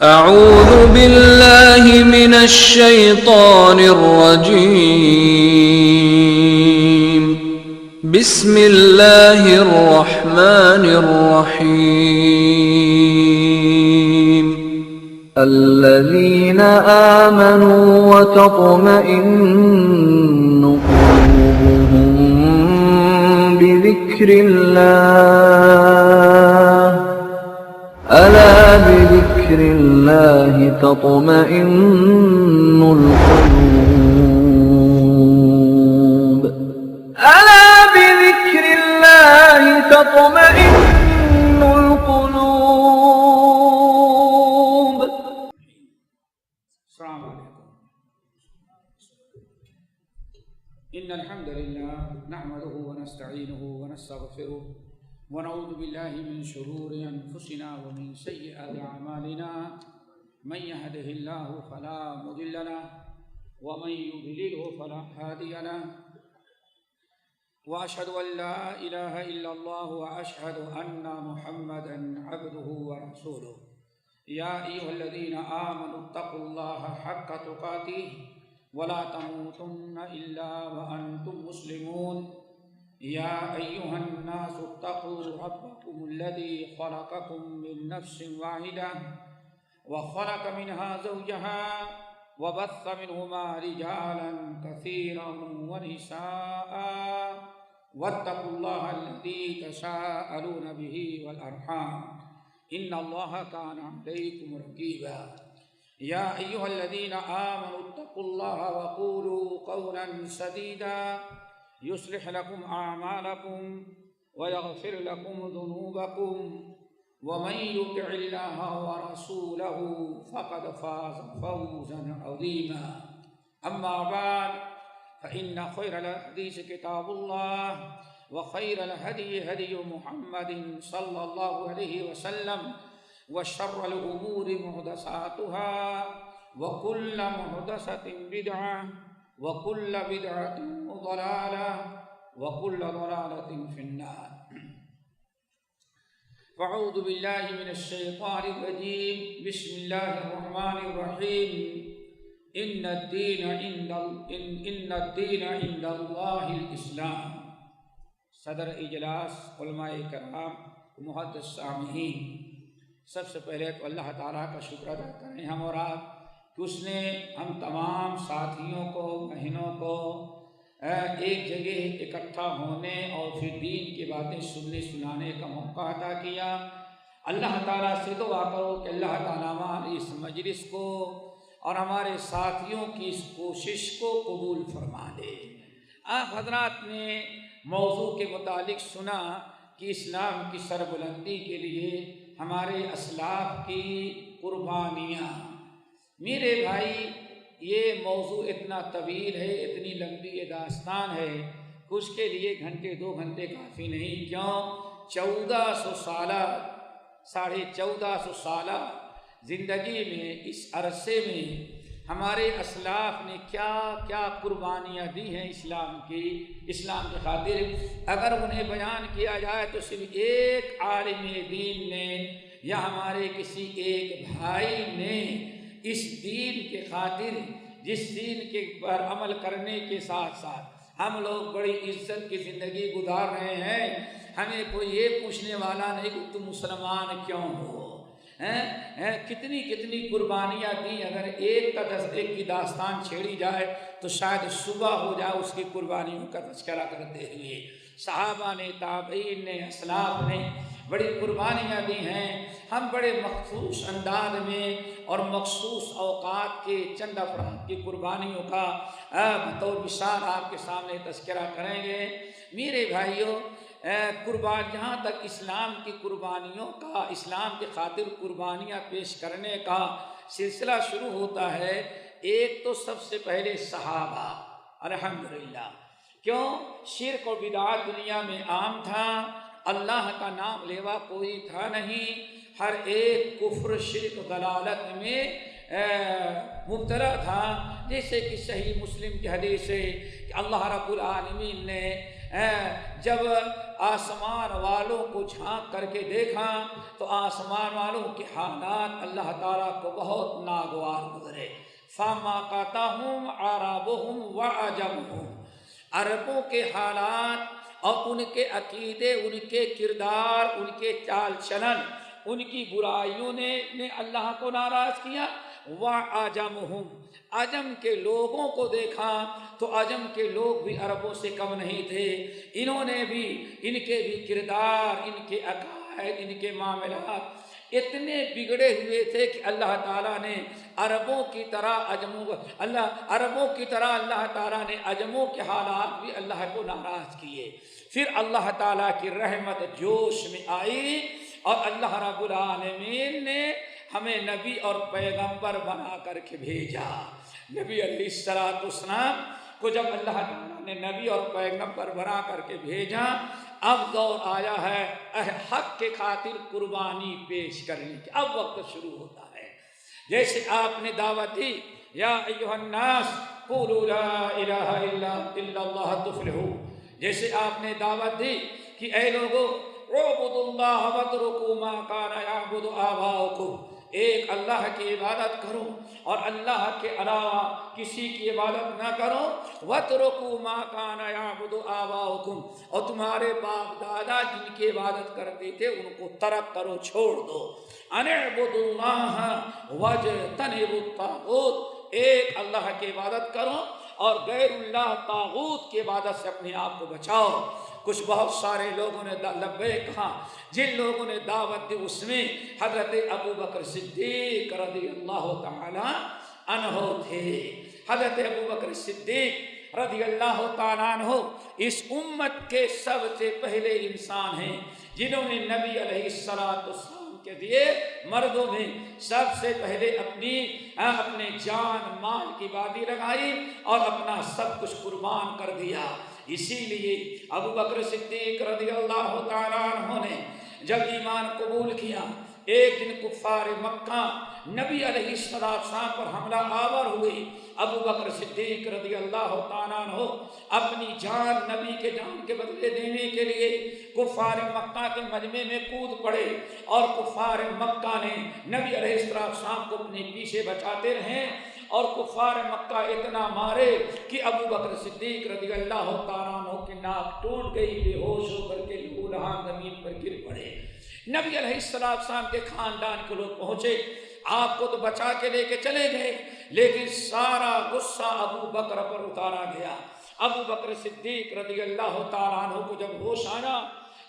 أعوذ بالله من الشيطان الرجيم. بسم الله الرحمن الرحيم. الذين آمنوا وتطمئن قلوبهم بذكر الله ألا بذكر الله تطمئن القلوب ألا بذكر الله تطمئن القلوب. السلام عليكم. إن الحمد لله نحمده ونستعينه ونستغفره ونعوذ بالله من شرور أنفسنا ومن سيئات أعمالنا. من يهده الله فلا مضل له ومن يضلله فلا هادي له. وأشهد أن لا إله إلا الله وأشهد أن محمدا عبده ورسوله. يا أيها الذين آمنوا اتقوا الله حق تقاته ولا تموتن إلا وأنتم مسلمون. يا أيها الناس اتقوا ربكم الذي خلقكم من نفس واحدة وخلق منها زوجها وبث منهما رجالا كثيرا ونساء واتقوا الله الذي تساءلون به والأرحام إن الله كان عليكم رقيبا. يا أيها الذين آمنوا اتقوا الله وقولوا قولا سديدا يصلح لكم أعمالكم ويغفر لكم ذنوبكم ومن يطع الله ورسوله فقد فاز فوزا عظيما. أما بعد فإن خير الحديث كتاب الله وخير الهدي هدي محمد صلى الله عليه وسلم وشر الأمور محدثاتها وكل محدثة بدعة وكل بدعة ضلالة وكل ضلالة في النار. فأعوذ بالله من الشيطان الرجيم. بسم الله الرحمن الرحيم. إن الدين عند الله الإسلام. صدر اجلاس علماء کرام محدث سامعین، سب سے پہلے تو اللہ تعالیٰ کا شکر ادا کریں ہم اور آپ کہ اس نے ہم تمام ساتھیوں کو، بہنوں کو ایک جگہ اکٹھا ہونے اور پھر دین کی باتیں سننے سنانے کا موقع عطا کیا. اللہ تعالیٰ سے دعا کرو کہ اللہ تعالیٰ ہماری اس مجلس کو اور ہمارے ساتھیوں کی اس کوشش کو قبول فرما دے. آپ حضرات نے موضوع کے متعلق سنا کہ اسلام کی سربلندی کے لیے ہمارے اسلاف کی قربانیاں. میرے بھائی، یہ موضوع اتنا طویل ہے، اتنی لمبی یہ داستان ہے کہ اس کے لیے گھنٹے 2 گھنٹے کافی نہیں. کیوں؟ 1400 سالہ، 1450 سالہ زندگی میں، اس عرصے میں ہمارے اسلاف نے کیا کیا قربانیاں دی ہیں اسلام کی خاطر. اگر انہیں بیان کیا جائے تو صرف ایک عالم دین نے یا ہمارے کسی ایک بھائی نے اس دین کے خاطر، جس دین کے پر عمل کرنے کے ساتھ ساتھ ہم لوگ بڑی عزت کی زندگی گزار رہے ہیں، ہمیں کوئی یہ پوچھنے والا نہیں کہ تم مسلمان کیوں ہو. کتنی کتنی قربانیاں دی. اگر ایک کی داستان چھیڑی جائے تو شاید صبح ہو جائے اس کی قربانیوں کا تذکرہ کرتے ہوئے. صحابہ نے، تابعین نے، اسلاف نے بڑی قربانیاں دی ہیں. ہم بڑے مخصوص انداز میں اور مخصوص اوقات کے چند افراد کی قربانیوں کا بطور مثال آپ کے سامنے تذکرہ کریں گے. میرے بھائیوں، جہاں تک اسلام کی قربانیوں کا، اسلام کی خاطر قربانیاں پیش کرنے کا سلسلہ شروع ہوتا ہے، ایک تو سب سے پہلے صحابہ. الحمدللہ. کیوں؟ شرک و بدعات دنیا میں عام تھا، اللہ کا نام لیوا کوئی تھا نہیں، ہر ایک کفر، شرک، ضلالت میں مبتلا تھا. جیسے کہ صحیح مسلم کی حدیث ہے کہ اللہ رب العالمین نے جب آسمان والوں کو جھانک کر کے دیکھا تو آسمان والوں کے حالات اللہ تعالیٰ کو بہت ناگوار گزرے. فَمَا قَتَهُمْ عَرَبُهُمْ وَعَجَمُهُمْ، عربوں کے حالات اور ان کے عقیدے، ان کے کردار، ان کے چال چلن، ان کی برائیوں نے اللہ کو ناراض کیا. وَعَجَمُهُمْ، عجم کے لوگوں کو دیکھا تو عجم کے لوگ بھی عربوں سے کم نہیں تھے. انہوں نے بھی، ان کے بھی کردار، ان کے عقائد، ان کے معاملات اتنے بگڑے ہوئے تھے کہ اللہ تعالیٰ نے عربوں کی طرح اللہ تعالیٰ نے عجموں کے حالات بھی اللہ کو ناراض کیے. پھر اللہ تعالیٰ کی رحمت جوش میں آئی اور اللہ رب العالمین نے ہمیں نبی اور پیغمبر بنا کر کے بھیجا. نبی علیہ السلام کو جب اللہ تعالیٰ نے نبی اور پیغمبر بنا کر کے بھیجا، اب دور آیا ہے حق کے خاطر قربانی پیش کرنے کی. اب وقت شروع ہوتا ہے. جیسے آپ نے دعوت دی یا ایھا الناس قولوا لا الہ الا اللہ تفلحوا، جیسے آپ نے دعوت دی کہ اے لوگو اعبدوا اللہ واترکوا ما کان یعبد آباؤکم، ایک اللہ کی عبادت کرو اور اللہ کے علاوہ کسی کی عبادت نہ کرو. وَاتْرُكُوا مَا كَانَ يَعْبُدُ آبَاؤُكُمْ، اور تمہارے باپ دادا جن کی عبادت کرتے تھے ان کو ترک کرو، چھوڑ دو. أَنِ اعْبُدُوا اللَّهَ وَاجْتَنِبُوا الطَّاغُوتَ، ایک اللہ کی عبادت کرو اور غیر اللہ طاغوت کی عبادت سے اپنے آپ کو بچاؤ. کچھ بہت سارے لوگوں نے لبیک کہا. جن لوگوں نے دعوت دی اس میں حضرت ابو بکر صدیق رضی اللہ تعالی عنہ تھے. حضرت ابو بکر صدیق رضی اللہ تعالیٰ عنہ اس امت کے سب سے پہلے انسان ہیں جنہوں نے نبی علیہ السلام کے دیے مردوں میں سب سے پہلے اپنے جان مال کی بازی لگائی اور اپنا سب کچھ قربان کر دیا. اسی لیے ابو بکر صدیق رضی اللہ تعالیٰ عنہ نے جب ایمان قبول کیا، ایک دن کفار مکہ نبی علیہ السلام پر حملہ آور ہوئی. ابو بکر صدیق رضی اللہ تعالیٰ عنہ اپنی جان نبی کے جان کے بدلے دینے کے لیے کفار مکہ کے مجمع میں کود پڑے اور کفار مکہ نے نبی علیہ السلام کو اپنے پیچھے بچاتے رہے اور کفار مکہ اتنا مارے کہ ابو بکر صدیق رضی اللہ تعالیٰ عنہ کی ناک ٹوٹ گئی، بے ہوش ہو کر کے لہولہان زمین پر گر پڑے. نبی علیہ السلام کے خاندان کے لوگ پہنچے، آپ کو تو بچا کے لے کے چلے گئے، لیکن سارا غصہ ابو بکر پر اتارا گیا. ابو بکر صدیق رضی اللہ تعالیٰ عنہ کو جب ہوش آیا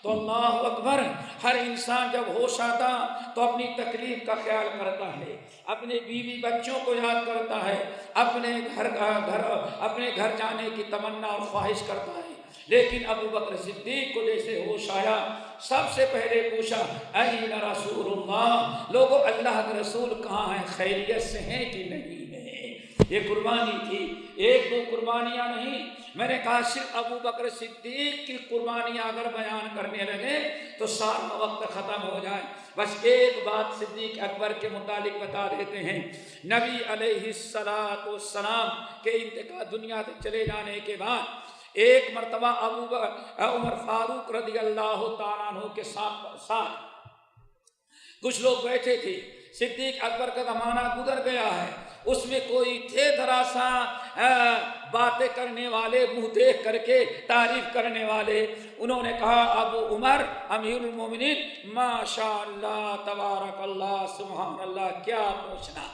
تو اللہ اکبر، ہر انسان جب ہوش آتا تو اپنی تکلیف کا خیال کرتا ہے، اپنے بیوی بچوں کو یاد کرتا ہے، اپنے گھر جانے کی تمنا اور خواہش کرتا ہے. لیکن ابو بکر صدیق کو جیسے ہوش آیا سب سے پہلے پوچھا این رسول اللہ، لوگوں اللہ کے رسول کہاں ہیں، خیریت سے ہیں کہ نہیں ہیں. یہ قربانی تھی، ایک دو قربانیاں نہیں. میں نے کہا صرف ابو بکر صدیق کی قربانیاں اگر بیان کرنے لگے تو سارا وقت ختم ہو جائے. بس ایک بات صدیق اکبر کے متعلق بتا دیتے ہیں. نبی علیہ السلام کے انتقال دنیا سے چلے جانے کے بعد ایک مرتبہ عمر فاروق رضی اللہ تعالیٰ عنہ کے ساتھ کچھ لوگ بیٹھے تھے. صدیق اکبر کا زمانہ گزر گیا ہے، اس میں کوئی تھے ذرا سا باتیں کرنے والے، منہ دیکھ کر کے تعریف کرنے والے. انہوں نے کہا ابو عمر امیر المومنین ماشاء اللہ تبارک اللہ سبحان اللہ، کیا پوچھنا.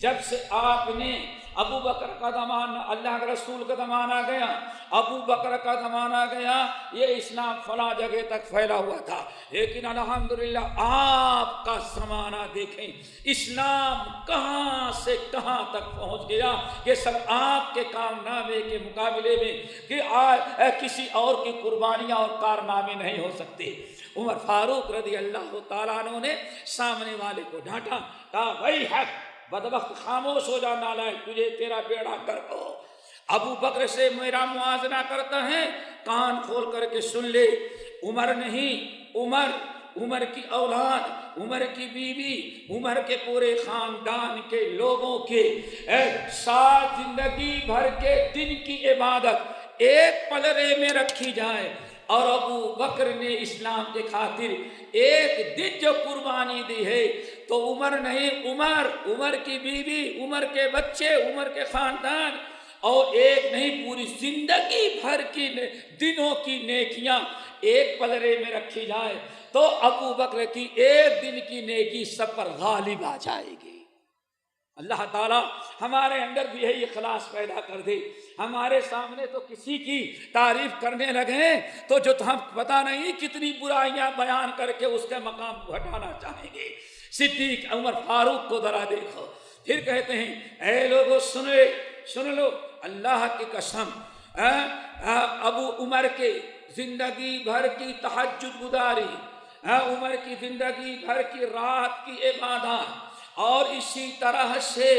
جب سے آپ نے ابو بکر کا زمانہ، اللہ کے رسول کا زمانہ گیا، ابو بکر کا زمانہ گیا، یہ اسلام فلاں جگہ تک پھیلا ہوا تھا، لیکن الحمدللہ آپ کا زمانہ دیکھیں اسلام کہاں سے کہاں تک پہنچ گیا. یہ سب آپ کے کارنامے کے مقابلے میں کہ کسی اور کی قربانیاں اور کارنامے نہیں ہو سکتے. عمر فاروق رضی اللہ تعالیٰ عنہ نے سامنے والے کو ڈانٹا، کہا وہی حق بدبخت، خاموش ہو جا نالائق، تجھے تیرا بیڑا گرک ہو. ابو بکر سے میرا موازنہ کرتا ہے، کان کھول کر کے سن لے. عمر نہیں، عمر کی اولاد، عمر کی بیوی، عمر کے پورے خاندان کے لوگوں کے ساتھ زندگی بھر کے دن کی عبادت ایک پلڑے میں رکھی جائے اور ابو بکر نے اسلام کے خاطر ایک دن جو قربانی دی ہے تو عمر نہیں، عمر کی بیوی، عمر کے بچے، عمر کے خاندان، اور ایک نہیں پوری زندگی بھر کی دنوں کی نیکیاں ایک پلڑے میں رکھی جائے تو ابو بکر کی ایک دن کی نیکی سب پر غالب آ جائے گی۔ اللہ تعالیٰ ہمارے اندر بھی یہی اخلاص پیدا کر دے۔ ہمارے سامنے تو کسی کی تعریف کرنے لگے تو جو ہم پتہ نہیں کتنی برائیاں بیان کر کے اس کے مقام کو ہٹانا چاہیں گے۔ صدیق عمر فاروق کو ذرا دیکھو، پھر کہتے ہیں اے لوگو سن لو اللہ کی قسم، ابو عمر کے زندگی بھر کی تہجد گزاری، عمر کی زندگی بھر کی رات کی عبادات، اور اسی طرح سے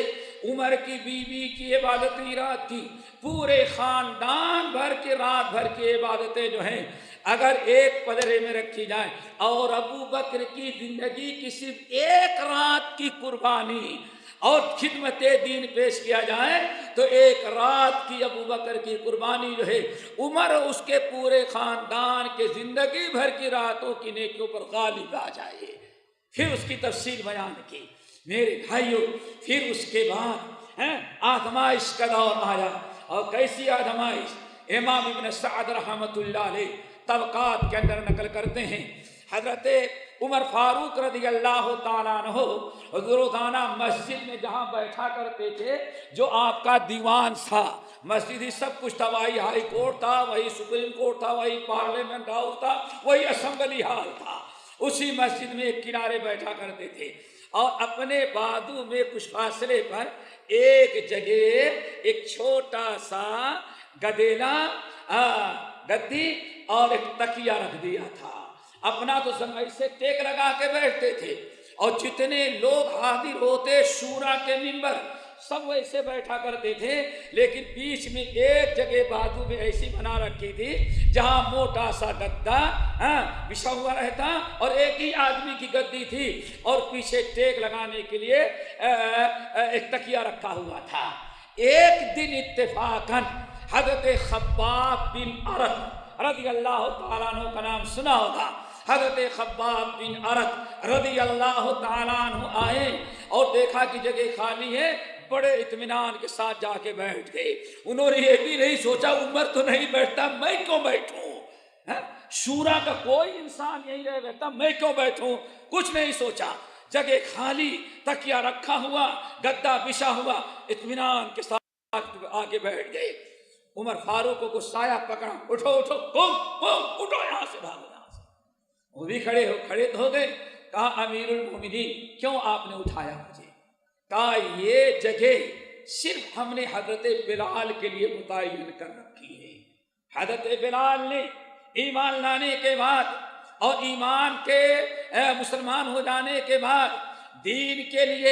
عمر کی بیوی کی عبادتیں رات کی، پورے خاندان بھر کی رات بھر کی عبادتیں جو ہیں اگر ایک پلڑے میں رکھی جائیں اور ابو بکر کی زندگی کی صرف ایک رات کی قربانی اور خدمت دین پیش کیا جائے تو ایک رات کی ابو بکر کی قربانی جو ہے عمر اس کے پورے خاندان کے زندگی بھر کی راتوں کی نیکیوں پر غالب آ جائے۔ پھر اس کی تفصیل بیان کی میرے بھائیوں۔ پھر اس کے بعد آزمائش کا دور آیا، اور کیسی آزمائش؟ امام ابن سعد رحمۃ اللہ علیہ طبقات کے اندر نقل کرتے ہیں حضرت عمر فاروق رضی اللہ تعالیٰ عنہ روزانہ مسجد میں جہاں بیٹھا کرتے تھے، جو آپ کا دیوان تھا، مسجد ہی سب کچھ تھا، وہی ہائی کورٹ تھا، وہی سپریم کورٹ تھا، وہی پارلیمنٹ ہاؤس تھا، وہی اسمبلی ہال تھا، اسی مسجد میں ایک کنارے بیٹھا کرتے تھے، اور اپنے بازو میں کچھ فاصلے پر ایک جگہ ایک چھوٹا سا گدیلا گدی اور ایک تکیہ رکھ دیا تھا۔ اپنا تو زمین سے ٹیک لگا کے بیٹھتے تھے، اور جتنے لوگ حاضر ہوتے شورا کے ممبر سب ویسے بیٹھا کرتے تھے، لیکن بیچ میں ایک جگہ بازو میں ایسی بنا رکھی تھی جہاں موٹا سا گدا بچھا ہوا رہتا، اور ایک ہی آدمی کی گدی تھی، اور پیچھے ٹیک لگانے کے لیے ایک تکیہ رکھا ہوا تھا۔ ایک دن اتفاقاً حضرت خباب بن ارت رضی اللہ تعالیٰ عنہ کا نام سنا ہوگا، حضرت خباب بن ارت رضی اللہ تعالیٰ عنہ آئے اور دیکھا کہ جگہ خالی ہے، بڑے اطمینان کے ساتھ جا کے بیٹھ گئے۔ انہوں نے یہ بھی نہیں سوچا عمر تو نہیں بیٹھتا، میں کیوں بیٹھوں، شورا کا کوئی انسان یہیں رہ بیٹھتا، میں کیوں بیٹھوں، کچھ نہیں سوچا، جگہ خالی، تکیہ رکھا ہوا، گدا بچھا ہوا، اطمینان کے ساتھ آگے بیٹھ گئے۔ عمر فاروق کو سایہ پکڑا، اٹھو اٹھو، اٹھو یہاں سے، بھاگو یہاں سے۔ وہ بھی کھڑے ہو گئے۔ کہا امیر المومنین کیوں آپ نے اٹھایا مجھے؟ کہا یہ جگہ صرف ہم نے حضرت بلال کے لیے متعین کر رکھی ہے۔ حضرت بلال نے ایمان لانے کے بعد اور ایمان کے مسلمان ہو جانے کے بعد دین کے لیے،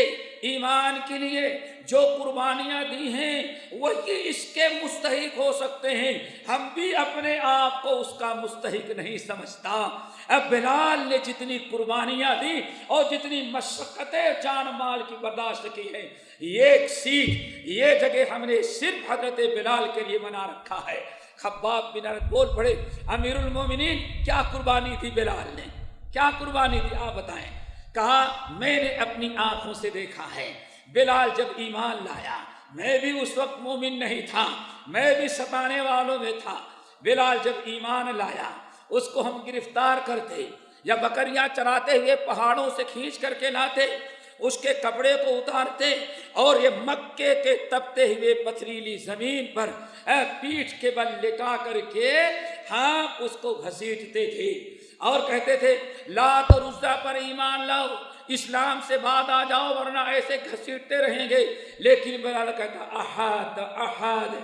ایمان کے لیے جو قربانیاں دی ہیں وہی اس کے مستحق ہو سکتے ہیں، ہم بھی اپنے آپ کو اس کا مستحق نہیں سمجھتا۔ اب بلال نے جتنی قربانیاں دی اور جتنی مشقتیں جان مال کی برداشت کی ہے، یہ سیٹ، یہ جگہ ہم نے صرف حضرت بلال کے لیے بنا رکھا ہے۔ خباب بن ارت بول پڑے، امیر المومنین کیا قربانی تھی بلال نے، کیا قربانی تھی آپ بتائیں؟ کہا میں نے اپنی آنکھوں سے دیکھا ہے، بلال جب ایمان لایا، میں بھی اس وقت مومن نہیں تھا، میں بھی ستانے والوں میں تھا۔ بلال جب ایمان لایا اس کو ہم گرفتار کرتے یا بکریاں چراتے ہوئے پہاڑوں سے کھینچ کر کے لاتے، اس کے کپڑے کو اتارتے اور یہ مکے کے تپتے ہوئے پتھریلی زمین پر پیٹھ کے بل لٹا کر کے ہم اس کو گھسیٹتے تھے اور کہتے تھے لات اور عزا پر ایمان لاؤ، اسلام سے بعد آ جاؤ ورنہ ایسے گھسیٹتے رہیں گے۔ لیکن بلال کہتا احد احد،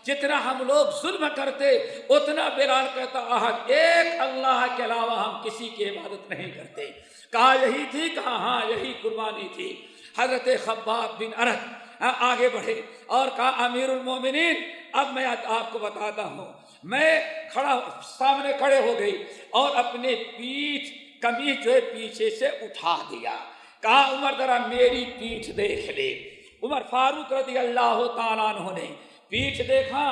جتنا ہم لوگ ظلم کرتے اتنا بلال کہتا احد، ایک اللہ کے علاوہ ہم کسی کی عبادت نہیں کرتے۔ کہا یہی تھی؟ کہا ہاں یہی قربانی تھی۔ حضرت خباب بن ارت آگے بڑھے اور کہا امیر المومنین اب میں آپ کو بتاتا ہوں۔ میں سامنے کھڑے ہو گئی اور اپنے پیٹھ قمیص جو ہے پیچھے سے اٹھا دیا۔ کہا عمر ذرا میری پیٹھ دیکھ لے۔ عمر فاروق رضی اللہ تعالیٰ عنہ نے پیٹھ دیکھا،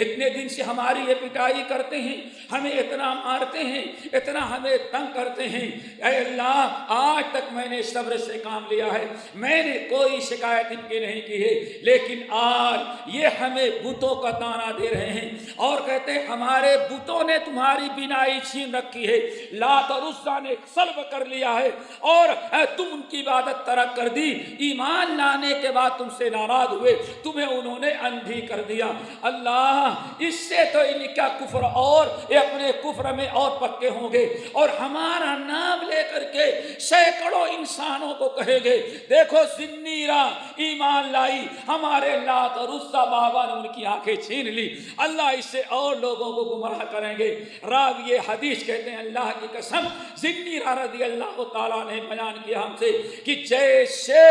اتنے دن سے ہماری یہ پٹائی کرتے ہیں, ہمیں اتنا مارتے ہیں, اتنا ہمیں تنگ کرتے ہیں. اے اللہ, آج تک میں نے صبر سے کام لیا ہے, میں نے کوئی شکایت ان کی نہیں کی ہے, لیکن آج یہ ہمیں بتوں کا دانہ دے رہے ہیں اور کہتے ہیں ہمارے بتوں نے تمہاری بینائی چھین رکھی ہے, لات اور عزا نے سلب کر لیا ہے اور تم ان کی عبادت ترک کر دی. ایمان لانے کے بعد تم سے ناراض ہوئے, تمہیں انہوں نے اندھی کر دیا. اللہ, اس سے تو ان کا کفر اور یہ اپنے کفر میں اور پکے ہوں گے اور ہمارا نام لے کر کے سینکڑوں انسانوں کو کہے گے دیکھو زنیرہ ایمان لائی, ہمارے لات اور عزا بابا نے ان کی آنکھیں چھین لی. اللہ اس سے اور لوگوں کو گمراہ کریں گے. راوی حدیث کہتے ہیں اللہ کی قسم, زنیرہ رضی اللہ تعالیٰ نے بیان کیا ہم سے کہ جیسے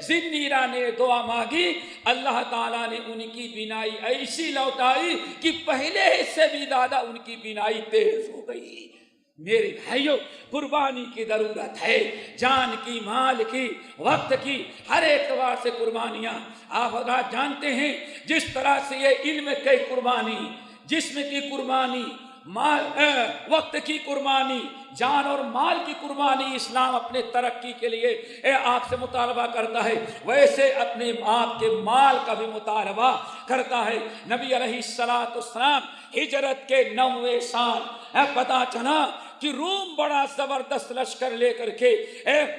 زنیرہ نے دعا مانگی اللہ تعالیٰ نے ان کی بینائی ایسی لوٹائی کہ پہلے سے بھی زیادہ ان کی بینائی تیز ہو گئی. میرے بھائیوں, قربانی کی ضرورت ہے, جان کی, مال کی, وقت کی, ہر اعتبار سے قربانیاں. آپ حضرات جانتے ہیں جس طرح سے یہ علم کی قربانی, جسم کی قربانی, مال وقت کی قربانی, جان اور مال کی قربانی اسلام اپنے ترقی کے لیے آپ سے مطالبہ کرتا ہے, ویسے اپنے آپ کے مال کا بھی مطالبہ کرتا ہے. نبی علیہ السلام ہجرت کے 9ویں سال پتہ چلا کہ روم بڑا زبردست لشکر لے کر کے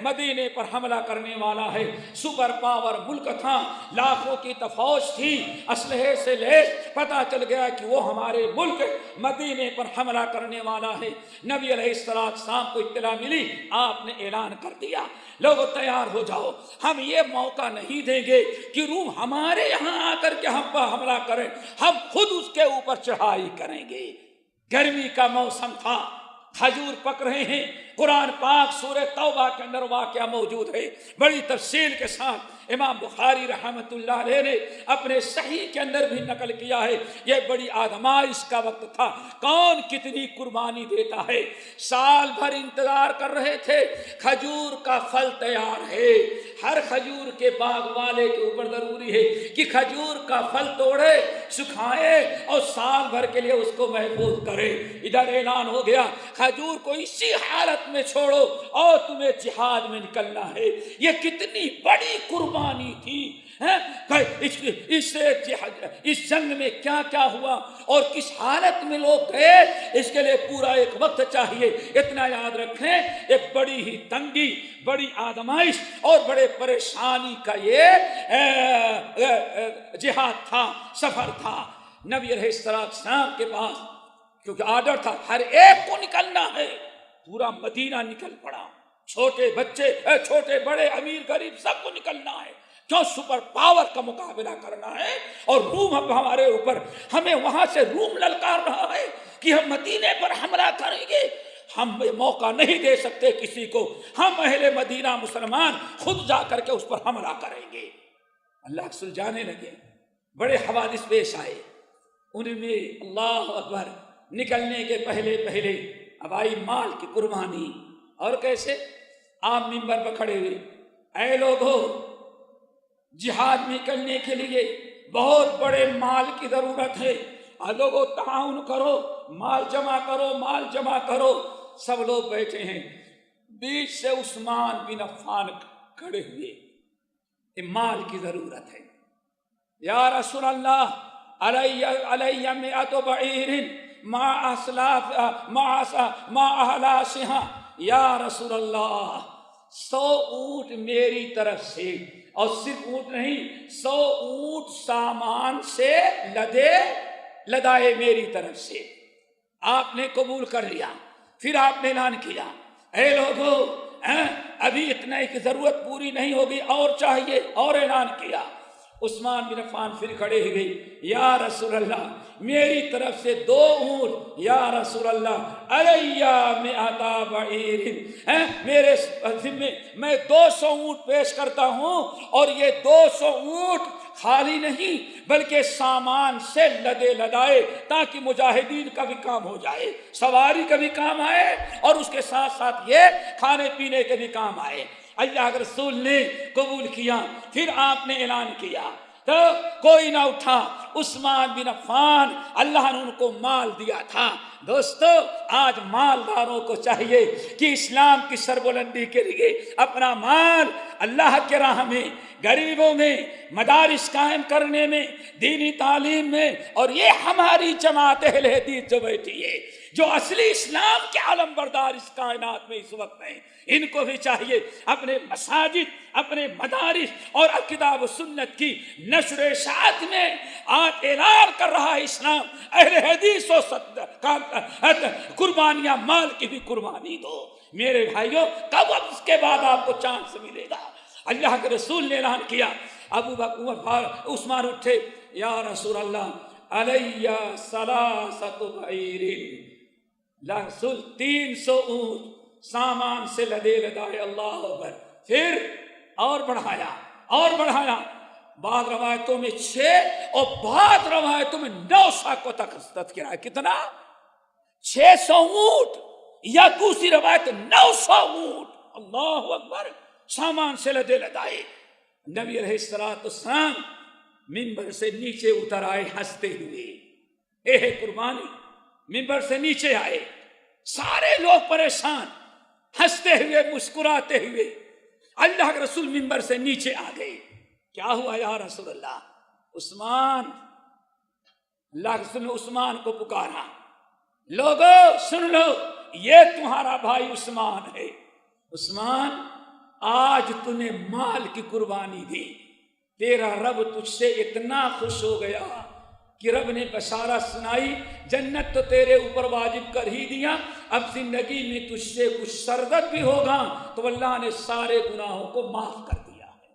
مدینے پر حملہ کرنے والا ہے. سپر پاور ملک تھا, لاکھوں کی فوج تھی, اسلحے سے لیس. پتہ چل گیا کہ وہ ہمارے ملک مدینے پر حملہ کرنے والا ہے. نبی علیہ السلام کو اطلاع ملی, آپ نے اعلان کر دیا لوگوں تیار ہو جاؤ, ہم یہ موقع نہیں دیں گے کہ روم ہمارے یہاں آ کر کے ہم پر حملہ کریں, ہم خود اس کے اوپر چڑھائی کریں گے. گرمی کا موسم تھا, کھجور پک رہے ہیں. قرآن پاک سورہ توبہ کے اندر واقعہ موجود ہے, بڑی تفصیل کے ساتھ امام بخاری رحمت اللہ علیہ نے اپنے صحیح کے اندر بھی نقل کیا ہے. یہ بڑی آزمائش کا وقت تھا, کون کتنی قربانی دیتا ہے. سال بھر انتظار کر رہے تھے, کھجور کا پھل تیار ہے. ہر کھجور کے باغ والے کے اوپر ضروری ہے کہ کھجور کا پھل توڑے, سکھائے اور سال بھر کے لیے اس کو محفوظ کرے. ادھر اعلان ہو گیا کھجور کو اسی حالت میں چھوڑو اور تمہیں جہاد میں نکلنا ہے. یہ کتنی بڑی قربانی تھی. اس جنگ میں کیا کیا ہوا اور کس حالت میں لوگ گئے, اس کے لیے پورا ایک وقت چاہیے. اتنا یاد رکھیں, ایک بڑی ہی تنگی, بڑی آزمائش اور بڑے پریشانی کا یہ جہاد تھا, سفر تھا. نبی علیہ السلام کے پاس کیونکہ آرڈر تھا ہر ایک کو نکلنا ہے, پورا مدینہ نکل پڑا. چھوٹے بچے, چھوٹے بڑے, امیر غریب, سب کو نکلنا ہے. کیوں؟ سپر پاور کا مقابلہ کرنا ہے اور روم اب ہمارے اوپر, ہمیں وہاں سے روم للکار رہا ہے کہ ہم مدینے پر حملہ کریں گے. ہم یہ موقع نہیں دے سکتے کسی کو, ہم اہل مدینہ مسلمان خود جا کر کے اس پر حملہ کریں گے. اللہ سلجھانے لگے, بڑے حوادث پیش آئے. ان میں اللہ اکبر نکلنے کے پہلے اب آئی مال کی قربانی. اور کیسے؟ آپ منبر پر کھڑے ہوئے, اے لوگوں, جہاد میں نکلنے کے لیے بہت بڑے مال کی ضرورت ہے, لوگوں تعاون کرو, مال جمع کرو, مال جمع کرو. سب لوگ بیٹھے ہیں. بیچ سے عثمان بن عفان کھڑے ہوئے, مال کی ضرورت ہے. یا رسول اللہ, علیہ مئات بعیر ما احلاسها. یا رسول اللہ, 100 اونٹ میری طرف سے, اور صرف اونٹ نہیں, 100 اونٹ سامان سے لدائے میری طرف سے. آپ نے قبول کر لیا. پھر آپ نے اعلان کیا, اے لوگوں, ابھی اتنا کی ضرورت پوری نہیں ہوگی, اور چاہیے. اور اعلان کیا. عثمان بن عفان پھر کھڑے ہو گئی, یا رسول اللہ, میری طرف سے 2 اونٹ. یا رسول اللہ, علیہ مئات بعیر, میرے ذمے میں 200 اونٹ پیش کرتا ہوں, اور یہ 200 اونٹ خالی نہیں بلکہ سامان سے لدے لدائے, تاکہ مجاہدین کا بھی کام ہو جائے, سواری کا بھی کام آئے, اور اس کے ساتھ ساتھ یہ کھانے پینے کے بھی کام آئے. اللہ کے رسول نے قبول کیا. پھر آپ نے اعلان کیا, تو کوئی نہ اٹھا. عثمان بن عفان اللہ نے ان کو مال دیا تھا. دوستو آج مالداروں کو چاہیے کہ اسلام کی سربلندی کے لیے اپنا مال اللہ کے راہ میں، غریبوں میں، مدارس قائم کرنے میں، دینی تعلیم میں، اور یہ ہماری جماعت اہل حدیث جو بیٹھی ہے، جو اصلی اسلام کے علم بردار اس کائنات میں اس وقت ہیں، ان کو بھی چاہیے اپنے مساجد، اپنے مدارس اور کتاب و سنت کی نشر و اشاعت میں آج اعلان کر رہا ہے اسلام. اہل حدیث و قربانیاں، مال کی بھی قربانی دو. میرے بھائیوں کب اب اس کے بعد آپ کو چانس ملے گا؟ اللہ کے رسول نے اعلان کیا. ابو بکر عثمان اٹھے، یا رسول اللہ علیہ ثلاثۃ بعیر، رسول 300 اونٹ سامان سے لدے لدائے. اللہ اکبر. پھر اور بڑھایا اور بڑھایا. بعض روایتوں میں 6 اور بعض روایتوں میں 900 کو تذکرہ ہے. کتنا؟ 600 اونٹ یا دوسری روایت 900 اونٹ. اللہ اکبر. سامان سے لدے لدائے. نبی علیہ السلام منبر سے نیچے اتر آئے ہنستے ہوئے. اے قربانی. منبر سے نیچے آئے، سارے لوگ پریشان، ہنستے ہوئے مسکراتے ہوئے. اللہ کے رسول منبر سے نیچے آ گئے. کیا ہوا یا رسول اللہ؟ عثمان. اللہ کے رسول نے عثمان کو پکارا. لوگوں سن لو، یہ تمہارا بھائی عثمان ہے. عثمان آج تو نے مال کی قربانی دی، تیرا رب تجھ سے اتنا خوش ہو گیا کہ رب نے بشارت سنائی، جنت تو تیرے اوپر واجب کر ہی دیا، اب زندگی میں تجھ سے کچھ سرزد بھی ہوگا تو اللہ نے سارے گناہوں کو معاف کر دیا ہے.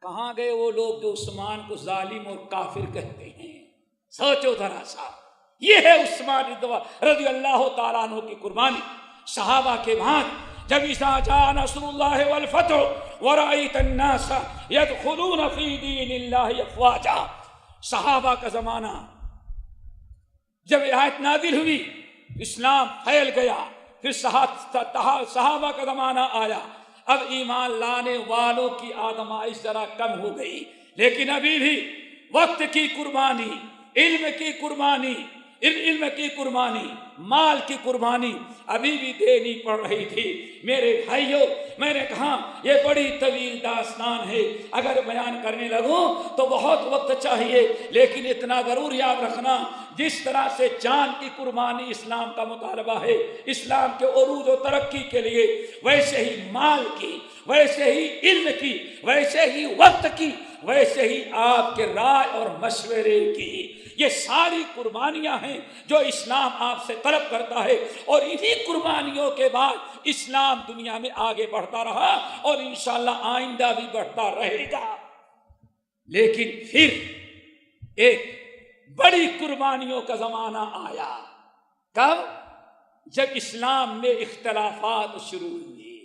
کہاں گئے وہ لوگ جو عثمان کو ظالم اور کافر کہتے ہیں؟ سوچو ذرا سا. یہ ہے عثمان رضی اللہ تعالیٰ عنہ کی قربانی. صحابہ کے بعد جب اذا جاء نصر اللہ والفتح ورأیت الناس يدخلون فی دین اللہ افواجا، صحابہ کا زمانہ جب آیت نازل ہوئی اسلام پھیل گیا. پھر صحابہ کا زمانہ آیا. اب ایمان لانے والوں کی آزمائش ذرا کم ہو گئی، لیکن ابھی بھی وقت کی قربانی، علم کی قربانی، مال کی قربانی ابھی بھی دینی پڑ رہی تھی. میرے بھائیوں، میں نے کہا یہ بڑی طویل داستان ہے، اگر بیان کرنے لگوں تو بہت وقت چاہیے، لیکن اتنا ضرور یاد رکھنا، جس طرح سے جان کی قربانی اسلام کا مطالبہ ہے اسلام کے عروج و ترقی کے لیے، ویسے ہی مال کی، ویسے ہی علم کی، ویسے ہی وقت کی، ویسے ہی آپ کے رائے اور مشورے کی. یہ ساری قربانیاں ہیں جو اسلام آپ سے طلب کرتا ہے، اور انہی قربانیوں کے بعد اسلام دنیا میں آگے بڑھتا رہا اور انشاءاللہ آئندہ بھی بڑھتا رہے گا. لیکن پھر ایک بڑی قربانیوں کا زمانہ آیا. کب؟ جب اسلام میں اختلافات شروع ہوئے،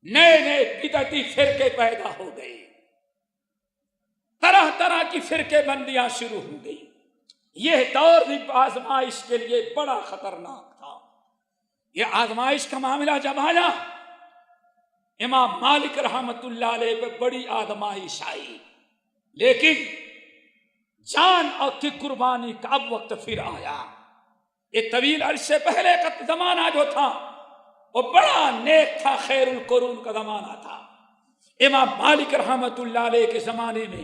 نئے نئے بدعتی فرقے پیدا ہو گئے، طرح طرح کی فرقے بندیاں شروع ہو گئی. یہ دور بھی آزمائش کے لیے بڑا خطرناک تھا. یہ آزمائش کا معاملہ جب آیا، امام مالک رحمت اللہ علیہ پہ بڑی آزمائش آئی، لیکن جان اور کی قربانی کا اب وقت پھر آیا. یہ طویل عرصے پہلے کا زمانہ جو تھا وہ بڑا نیک تھا، خیر القرون کا زمانہ تھا. امام مالک رحمت اللہ علیہ کے زمانے میں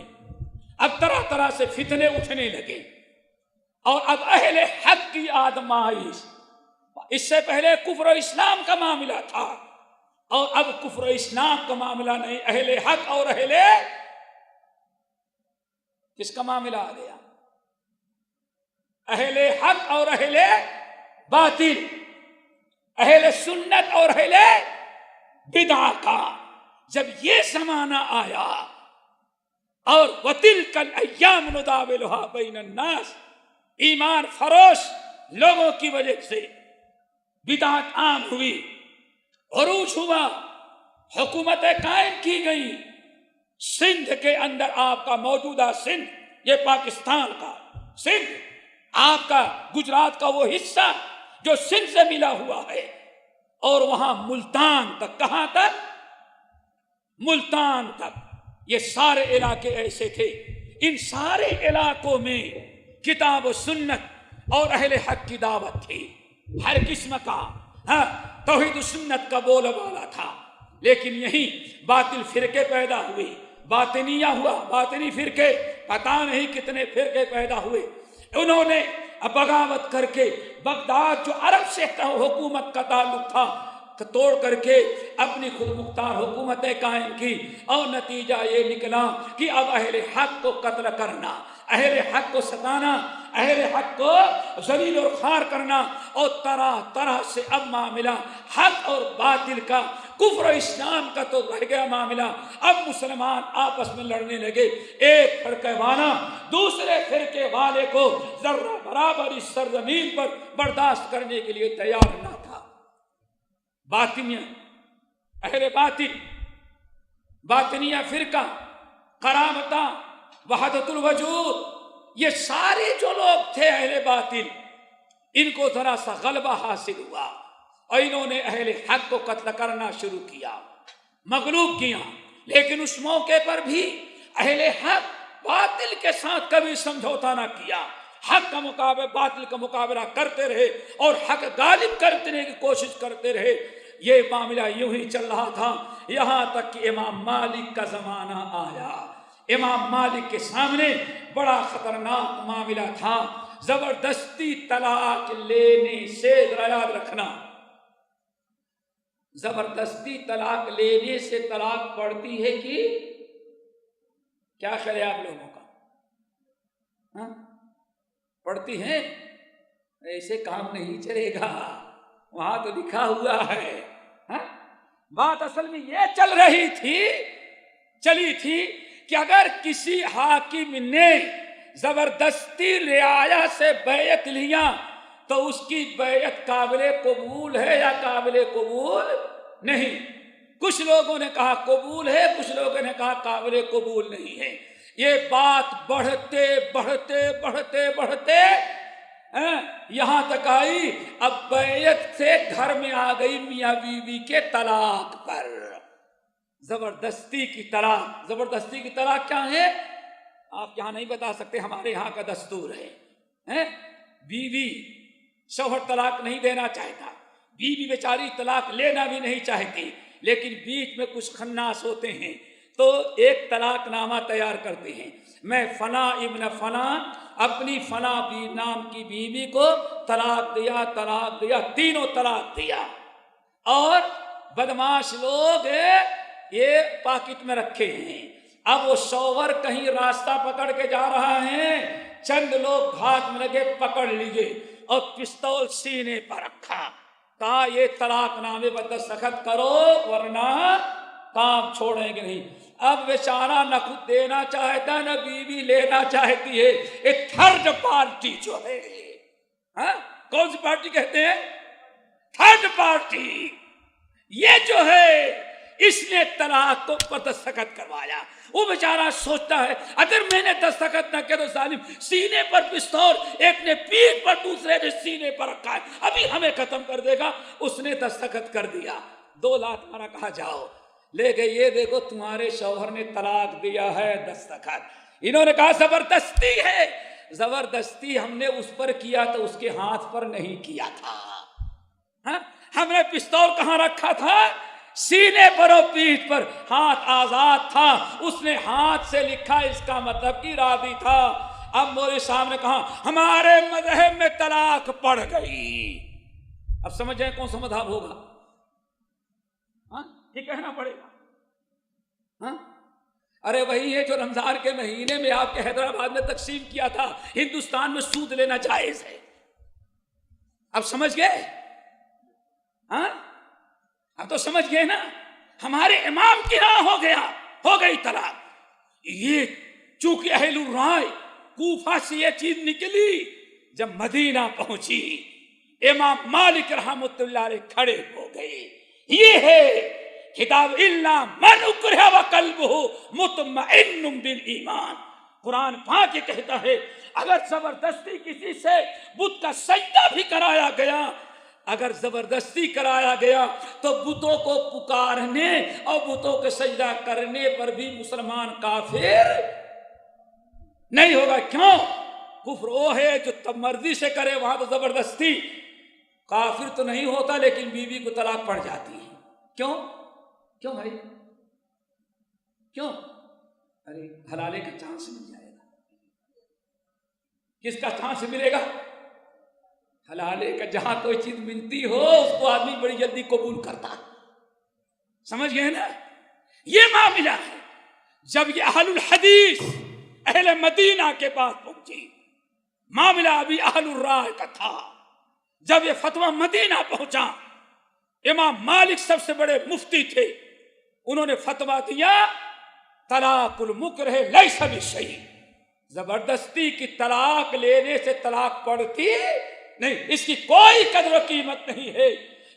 اب طرح طرح سے فتنے اٹھنے لگے، اور اب اہل حق کی آزمائش. اس سے پہلے کفر و اسلام کا معاملہ تھا، اور اب کفر و اسلام کا معاملہ نہیں، اہل حق اور اہل کس کا معاملہ آ گیا؟ اہل حق اور اہل باطل، اہل سنت اور اہل بدعہ کا. جب یہ زمانہ آیا اور وَتِلْكَ الْأَيَّامُ نُدَاوِلُهَا بَيْنَ النَّاسِ، ایمان فروش لوگوں کی وجہ سے بدعت عام ہوئی، عروج ہوا، حکومتیں قائم کی گئی. سندھ کے اندر آپ کا موجودہ سندھ، یہ پاکستان کا سندھ، آپ کا گجرات کا وہ حصہ جو سندھ سے ملا ہوا ہے، اور وہاں ملتان تک. کہاں تک؟ ملتان تک. یہ سارے علاقے ایسے تھے. ان سارے علاقوں میں کتاب و سنت اور اہل حق کی دعوت تھی. ہر قسم کا توحید و سنت کا بول بالا تھا. لیکن یہیں باطل فرقے پیدا ہوئے, باطنیہ ہوا, باطنی فرقے, پتہ نہیں کتنے فرقے پیدا ہوئے. انہوں نے بغاوت کر کے بغداد جو عرب سے حکومت کا تعلق تھا توڑ کر کے اپنی خود مختار حکومتیں قائم کی, اور نتیجہ یہ نکلا کہ اب اہل حق کو قتل کرنا, اہل حق کو ستانا, اہل حق کو ذلیل و خوار کرنا, اور طرح طرح سے اب معاملہ حق اور باطل کا, کفر و اسلام کا تو رہ گیا معاملہ. اب مسلمان آپس میں لڑنے لگے. ایک فرقے والا دوسرے فرقے والے کو ذرہ برابر اس سرزمین پر برداشت کرنے کے لیے تیار نہ تھا. باطنیہ, اہل باطل, باطنیہ فرقہ, کرامتہ, وحدت الوجود, یہ سارے جو لوگ تھے اہل باطل, ان کو ذرا سا غلبہ حاصل ہوا اور انہوں نے اہل حق کو قتل کرنا شروع کیا, مغلوب کیا. لیکن اس موقع پر بھی اہل حق باطل کے ساتھ کبھی سمجھوتا نہ کیا. حق کا مقابلہ, باطل کا مقابلہ کرتے رہے اور حق غالب کرنے کی کوشش کرتے رہے. یہ معاملہ یوں ہی چل رہا تھا یہاں تک کہ امام مالک کا زمانہ آیا. امام مالک کے سامنے بڑا خطرناک معاملہ تھا. زبردستی طلاق لینے سے, یاد رکھنا, زبردستی طلاق لینے سے طلاق پڑتی ہے کہ کیا خیال ہے آپ لوگوں کا؟ پڑتی ہے؟ ایسے کام نہیں چلے گا, وہاں تو لکھا ہوا ہے. بات اصل میں یہ چلی تھی کہ اگر کسی حاکم نے زبردستی رعایا سے بیعت لیا تو اس کی بیعت قابل قبول ہے یا قابل قبول نہیں. کچھ لوگوں نے کہا قبول ہے, کچھ لوگوں نے کہا قابل قبول نہیں ہے. یہ بات بڑھتے بڑھتے بڑھتے بڑھتے یہاں تک آئی اب بیعت سے گھر میں آ گئی میاں بیوی کے طلاق پر. زبردستی کی طلاق, زبردستی کی طلاق کیا ہے آپ یہاں نہیں بتا سکتے, ہمارے یہاں کا دستور ہے. بیوی شوہر طلاق نہیں دینا چاہتا, بیوی بیچاری طلاق لینا بھی نہیں چاہتی, لیکن بیچ میں کچھ خناس ہوتے ہیں تو ایک طلاق نامہ تیار کرتے ہیں. میں فلاں ابن فلاں اپنی فلاں نام کی بیوی کو طلاق دیا, طلاق دیا, تینوں طلاق دیا. اور بدماش لوگ یہ پاکٹ میں رکھے ہیں. اب وہ شوہر کہیں راستہ پکڑ کے جا رہا ہے, چند لوگ ہاتھ میں لگے, پکڑ لیے اور پستول سینے پر رکھا, کہا یہ طلاق نامے پر دستخط کرو ورنہ کام چھوڑیں گے نہیں. اب بیچارہ نہ خود دینا چاہتا نہ بیوی لینا چاہتی ہے. ایک تھرڈ پارٹی جو ہے, کون سی پارٹی کہتے ہیں؟ Third party. یہ جو ہے اس نے طلاق کو پر دستخط کروایا. وہ بیچارہ سوچتا ہے اگر میں نے دستخط نہ کیا تو ظالم سینے پر پستول, ایک نے پیٹھ پر دوسرے نے سینے پر رکھا ہے, ابھی ہمیں ختم کر دے گا. اس نے دستخط کر دیا, 2 لات مارا, کہا جاؤ لے گئے. یہ دیکھو تمہارے شوہر نے طلاق دیا ہے, دستخط. انہوں نے کہا زبردستی ہے. زبردستی ہم نے اس پر کیا تو اس کے ہاتھ پر نہیں کیا تھا. ہم نے پستول کہاں رکھا تھا؟ سینے پر اور پیٹھ پر. ہاتھ آزاد تھا, اس نے ہاتھ سے لکھا, اس کا مطلب کی راضی تھا. اب میرے سامنے کہا ہمارے مذہب میں طلاق پڑ گئی. اب سمجھ جائیں کون سا مذہب ہوگا؟ یہ کہنا پڑے گا. ارے وہی ہے جو رمضان کے مہینے میں آپ کے حیدرآباد میں تقسیم کیا تھا, ہندوستان میں سود لینا جائز ہے. اب سمجھ گئے؟ اب تو سمجھ گئے نا. ہمارے امام کے ہاں ہو گئی طلاق. یہ چونکہ اہل الرائے کوفہ سے یہ چیز نکلی, جب مدینہ پہنچی امام مالک رحمۃ اللہ علیہ کھڑے ہو گئے. یہ ہے کتاب الا من اکرہ وقلبہ مطمئن بالایمان. قرآن پاک یہ کہتا ہے اگر زبردستی کسی سے بت کا سجدہ بھی کرایا گیا, اگر زبردستی کرایا گیا تو بتوں کو پکارنے اور بتوں کے سجدہ کرنے پر بھی مسلمان کافر نہیں ہوگا. کیوں؟ کفر وہ ہے جو تب مرضی سے کرے، وہاں تو زبردستی. کافر تو نہیں ہوتا لیکن بیوی کو طلاق پڑ جاتی ہے. کیوں؟ کیوں بھائی؟ کیوں؟ ارے حلالے کا چانس مل جائے گا. کس کا چانس ملے گا؟ حلالے کا. جہاں کوئی چیز ملتی ہو اس کو آدمی بڑی جلدی قبول کرتا ہے. سمجھ گئے نا؟ یہ معاملہ ہے. جب یہ اہل الحدیث اہل مدینہ کے پاس پہنچی، معاملہ ابھی اہل الرائے کا تھا. جب یہ فتویٰ مدینہ پہنچا، امام مالک سب سے بڑے مفتی تھے، انہوں نے فتویٰ دیا طلاق المکرہ لیس بشیء. زبردستی کی طلاق لینے سے طلاق پڑتی نہیں، اس کی کوئی قدر و قیمت نہیں ہے.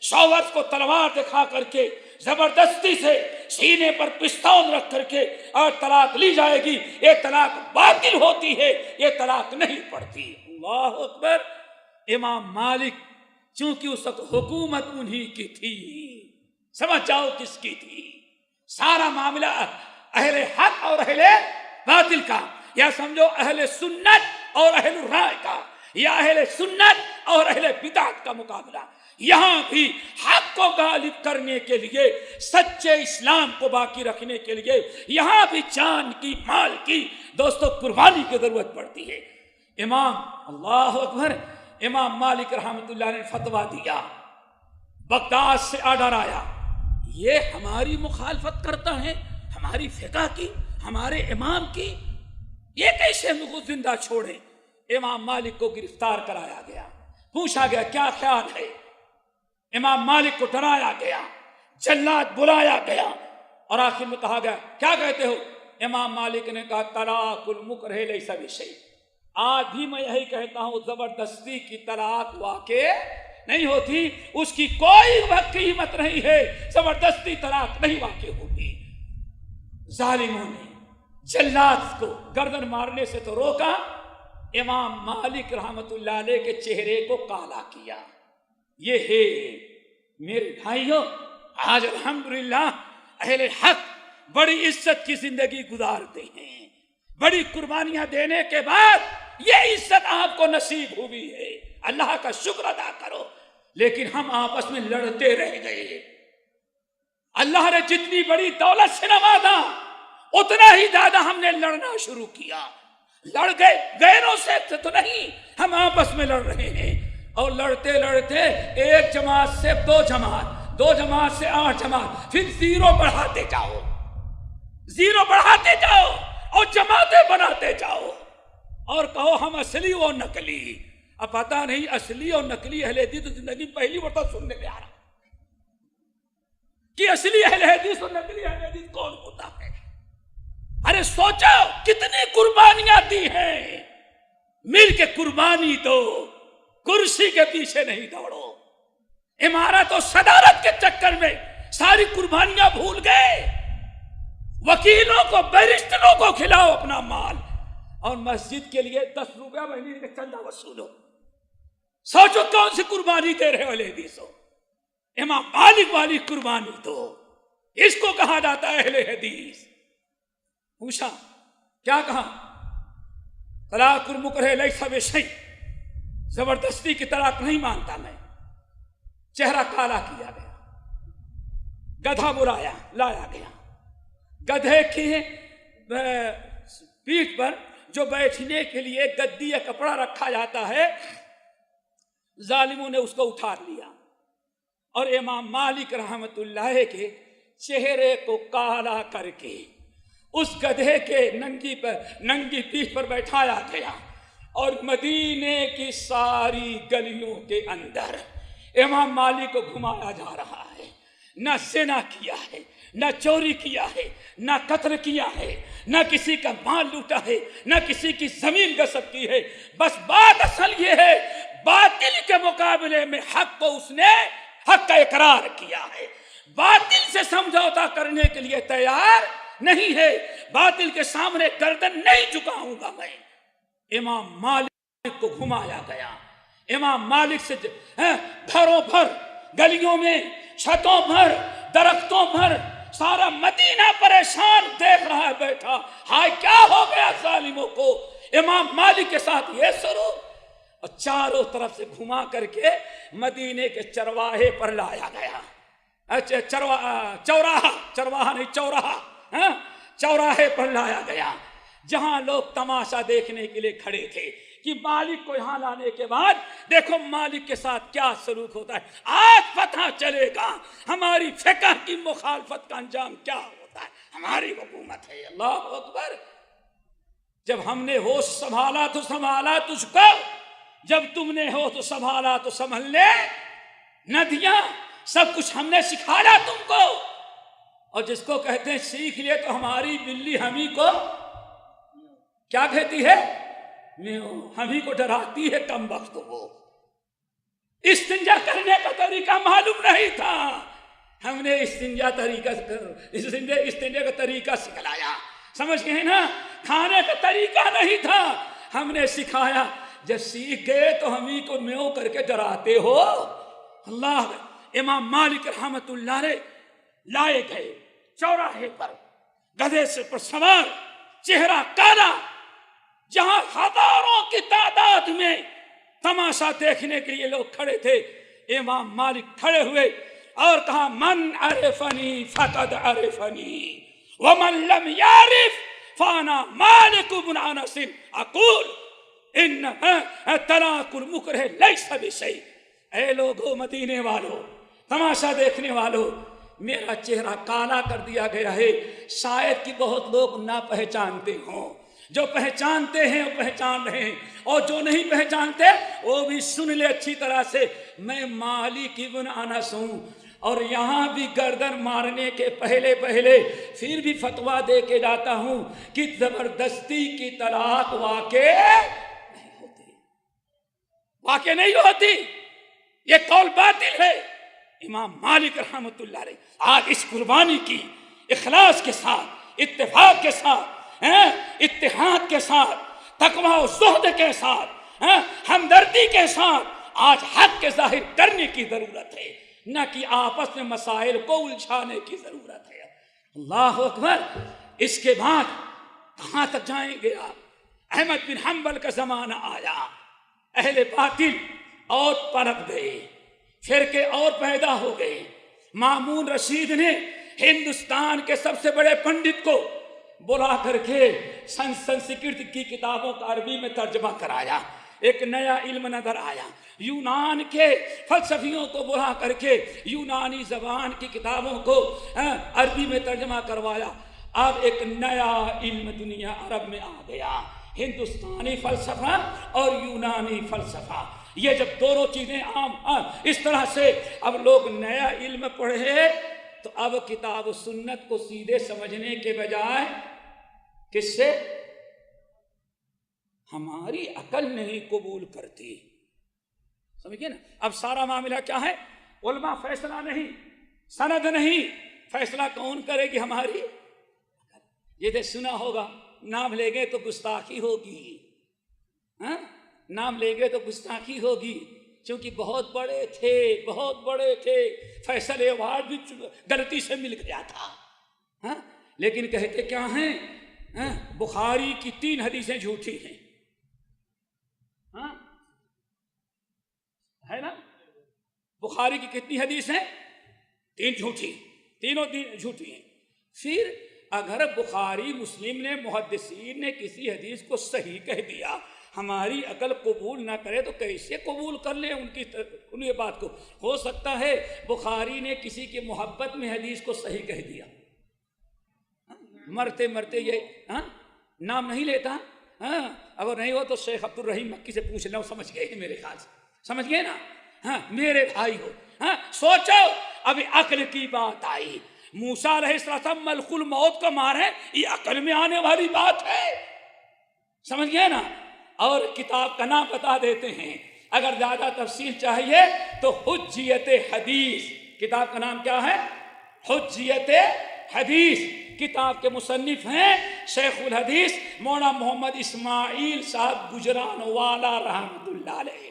شوہر کو تلوار دکھا کر کے زبردستی سے سینے پر پستول رکھ کر کے اور طلاق لی جائے گی، یہ طلاق باطل ہوتی ہے، یہ طلاق نہیں پڑتی. اللہ اکبر. امام مالک چونکہ اس وقت حکومت انہی کی تھی، سمجھ جاؤ کس کی تھی. سارا معاملہ اہل حق اور اہل باطل کا، یا سمجھو اہل سنت اور اہل رائے کا، یا اہل سنت اور اہل بدعت کا مقابلہ. یہاں بھی حق کو غالب کرنے کے لیے، سچے اسلام کو باقی رکھنے کے لیے یہاں بھی جان کی، مال کی دوستو قربانی کی ضرورت پڑتی ہے. امام اللہ اکبر امام مالک رحمۃ اللہ نے فتویٰ دیا، بغداد سے آرڈر آیا، یہ ہماری مخالفت کرتا ہے، ہماری فقہ کی، ہمارے امام کی، یہ کیسے ہم کو زندہ چھوڑیں. امام مالک کو گرفتار کرایا گیا، پوچھا گیا کیا خیال ہے. امام مالک کو ڈرایا گیا، جلاد بلایا گیا اور آخر میں کہا گیا کیا کہتے ہو. امام مالک نے کہا طلاق المکرہ لیس بشیء. آج بھی میں یہی کہتا ہوں، زبردستی کی طلاق واقع نہیں ہوتی، اس کی کوئی قیمت نہیں ہے. زبردستی طلاق نہیں واقع ہوتی. ظالموں نے جلاد کو گردن مارنے سے تو روکا، امام مالک رحمت اللہ علیہ کے چہرے کو کالا کیا. یہ ہے میرے بھائیوں، آج الحمدللہ اہل حق بڑی عزت کی زندگی گزارتے ہیں. بڑی قربانیاں دینے کے بعد یہ عزت آپ کو نصیب ہوئی ہے، اللہ کا شکر ادا کرو. لیکن ہم آپس میں لڑتے رہ گئے. اللہ نے جتنی بڑی دولت سے نوازا اتنا ہی زیادہ ہم نے لڑنا شروع کیا. لڑ گئے غیروں سے تو نہیں، ہم آپس میں لڑ رہے ہیں. اور لڑتے لڑتے ایک جماعت سے دو جماعت، دو جماعت سے 8 جماعت، پھر زیرو بڑھاتے جاؤ، زیرو بڑھاتے جاؤ اور جماعتیں بناتے جاؤ اور کہو ہم اصلی اور نقلی. اب پتہ نہیں اصلی اور نقلی اہل حدیث زندگی پہلی مرتبہ سننے میں آ رہا کہ اصلی اہل حدیث اور نقلی اہل حدیث کون ہوتا ہے. ارے سوچو کتنی قربانیاں دی ہیں، مل کے قربانی دو، کرسی کے پیچھے نہیں دوڑو. عمارت اور صدارت کے چکر میں ساری قربانیاں بھول گئے. وکیلوں کو، بیرسٹروں کو کھلاؤ اپنا مال اور مسجد کے لیے 10 روپیہ مہینے کا چندہ وصولو. سوچو کون سی قربانی دے رہے ہو اہل حدیث ہو. امام مالک والی قربانی دو، اس کو کہا جاتا ہے اہل حدیث. پوچھا کیا کہا؟ طلاق المکرہ لیس بشیء. زبردستی کی طلاق نہیں مانتا میں. چہرہ کالا کیا گیا، گدھا بلایا لایا گیا. گدھے کی پیٹھ پر جو بیٹھنے کے لیے گدی یا کپڑا رکھا جاتا ہے، ظالموں نے اس کو اٹھا لیا اور امام مالک رحمت اللہ کے چہرے کو کالا کر کے اس گدھے کے ننگی پیٹھ پر بیٹھایا گیا. اور مدینے کی ساری گلیوں کے اندر امام مالک کو گھمایا جا رہا ہے. نہ زنا کیا ہے، نہ چوری کیا ہے، نہ قتل کیا ہے، نہ کسی کا مال لوٹا ہے، نہ کسی کی زمین غصب کی ہے. بس بات اصل یہ ہے باطل کے مقابلے میں حق کو اس نے حق کا اقرار کیا ہے. باطل سے سمجھوتا کرنے کے لیے تیار نہیں ہے. باطل کے سامنے گردن نہیں جھکاؤں گا میں. امام مالک کو گھمایا گیا، امام مالک سے گھروں بھر، گلیوں میں، چھتوں پر، درختوں پر سارا مدینہ پریشان دیکھ رہا ہے بیٹھا، ہائے کیا ہو گیا ظالموں کو، امام مالک کے ساتھ یہ سلوک، اور چاروں طرف سے گھما کر کے مدینے کے چرواہے پر لایا گیا، چوراہے پر لایا گیا، جہاں لوگ تماشا دیکھنے کے لیے کھڑے تھے کہ مالک کو یہاں لانے کے بعد دیکھو مالک کے ساتھ کیا سلوک ہوتا ہے۔ آج پتہ چلے گا ہماری فقہ کی مخالفت کا انجام کیا ہوتا ہے۔ ہماری حکومت ہے، اللہ اکبر۔ جب ہم نے ہوش سنبھالا تو سنبھالا تجھ کو، جب تم نے ہو تو سنبھالا تو سنبھل لے، ندیاں سب کچھ ہم نے سکھایا تم کو، اور جس کو کہتے ہیں سیکھ لے تو ہماری بلی ہمیں کو کیا کہتی ہے، ہمیں کو ڈراتی ہے کم وقت وہ۔ استنجا کرنے کا طریقہ معلوم نہیں تھا، ہم نے استنجا کا طریقہ سکھلایا، سمجھ گئے نا، کھانے کا طریقہ نہیں تھا، ہم نے سکھایا، جب سیکھ گئے تو ہمیں کو میو کر کے ڈراتے ہو۔ اللہ، امام مالک رحمت اللہ علیہ لائے گئے چوراہے پر، گدھے سے پر سوار، چہرہ کالا، جہاں ہزاروں کی تعداد میں تماشا دیکھنے کے لیے لوگ کھڑے تھے، امام مالک کھڑے ہوئے اور کہا من عرفنی فقد عرفنی ومن لم یعرف فانا مالک بن انس اقول ان طلاق المکرہ لیس بشیء۔ اے لوگو، مدینے والو، تماشا دیکھنے والو، میرا چہرہ کالا کر دیا گیا ہے، شاید کہ بہت لوگ نہ پہچانتے ہوں، جو پہچانتے ہیں وہ پہچان رہے ہیں، اور جو نہیں پہچانتے وہ بھی سن لے اچھی طرح سے، میں مالک ابن انس ہوں، اور یہاں بھی گردن مارنے کے پہلے پھر بھی فتویٰ دے کے جاتا ہوں کہ زبردستی کی طلاق واقع نہیں ہوتی، یہ قول باطل ہے۔ امام مالک رحمت اللہ علیہ آج اس قربانی کی، اخلاص کے ساتھ، اتفاق کے ساتھ، اتحاد کے ساتھ، تقویٰ و زہد کے ساتھ، ہمدردی کے ساتھ آج حق کے ظاہر کرنے کی ضرورت ہے، نہ کہ آپس میں مسائل کو الجھانے کی ضرورت ہے۔ اللہ اکبر۔ اس کے بعد کہاں تک جائیں گے آپ؟ احمد بن حنبل کا زمانہ آیا، اہل باطل اور پنپ گئے، فرقے اور پیدا ہو گئے۔ مامون رشید نے ہندوستان کے سب سے بڑے پنڈت کو بلا کر کے سنسکرت کی کتابوں کا عربی میں ترجمہ کرایا، ایک نیا علم نظر آیا۔ یونان کے فلسفیوں کو بلا کر کے یونانی زبان کی کتابوں کو عربی میں ترجمہ کروایا۔ اب ایک نیا علم دنیا عرب میں آ گیا، ہندوستانی فلسفہ اور یونانی فلسفہ۔ یہ جب دونوں چیزیں عام اس طرح سے اب لوگ نیا علم پڑھے تو اب کتاب و سنت کو سیدھے سمجھنے کے بجائے کس سے؟ ہماری عقل نہیں قبول کرتی، سمجھئے نا۔ اب سارا معاملہ کیا ہے؟ علماء فیصلہ نہیں، سند نہیں، فیصلہ کون کرے گی؟ ہماری یہ تو سنا ہوگا، نام لے گے تو گستاخی ہوگی، نام لے گے تو گستاخی ہوگی، چونکہ بہت بڑے تھے، فیصل ایوارڈ بھی غلطی سے مل گیا تھا، لیکن کہتے کیا ہیں؟ بخاری کی 3 حدیثیں جھوٹی ہیں، ہے نا؟ بخاری کی کتنی حدیث ہیں؟ 3 جھوٹی، تینوں جھوٹی ہیں۔ پھر اگر بخاری مسلم نے محدثین نے کسی حدیث کو صحیح کہہ دیا، ہماری عقل قبول نہ کرے تو کیسے قبول کر لیں ان کی بات کو؟ ہو سکتا ہے بخاری نے کسی کی محبت میں حدیث کو صحیح کہہ دیا، مرتے یہ نام نہیں لیتا، اگر نہیں ہو تو شیخ عبد الرحیم مکی سے پوچھ لو، سمجھ گئے میرے خیال سے، سمجھ گئے نا؟ میرے بھائی ہو، سوچو ابھی عقل کی بات آئی، موسیٰ علیہ السلام ملک الموت کا مار ہے، یہ عقل میں آنے والی بات ہے، سمجھ گئے نا؟ اور کتاب کا نام بتا دیتے ہیں، اگر زیادہ تفصیل چاہیے تو حجیت حدیث، کتاب کا نام کیا ہے؟ حجیت حدیث۔ کتاب کے مصنف ہیں شیخ الحدیث مولانا محمد اسماعیل صاحب گجران والا رحمت اللہ علیہ،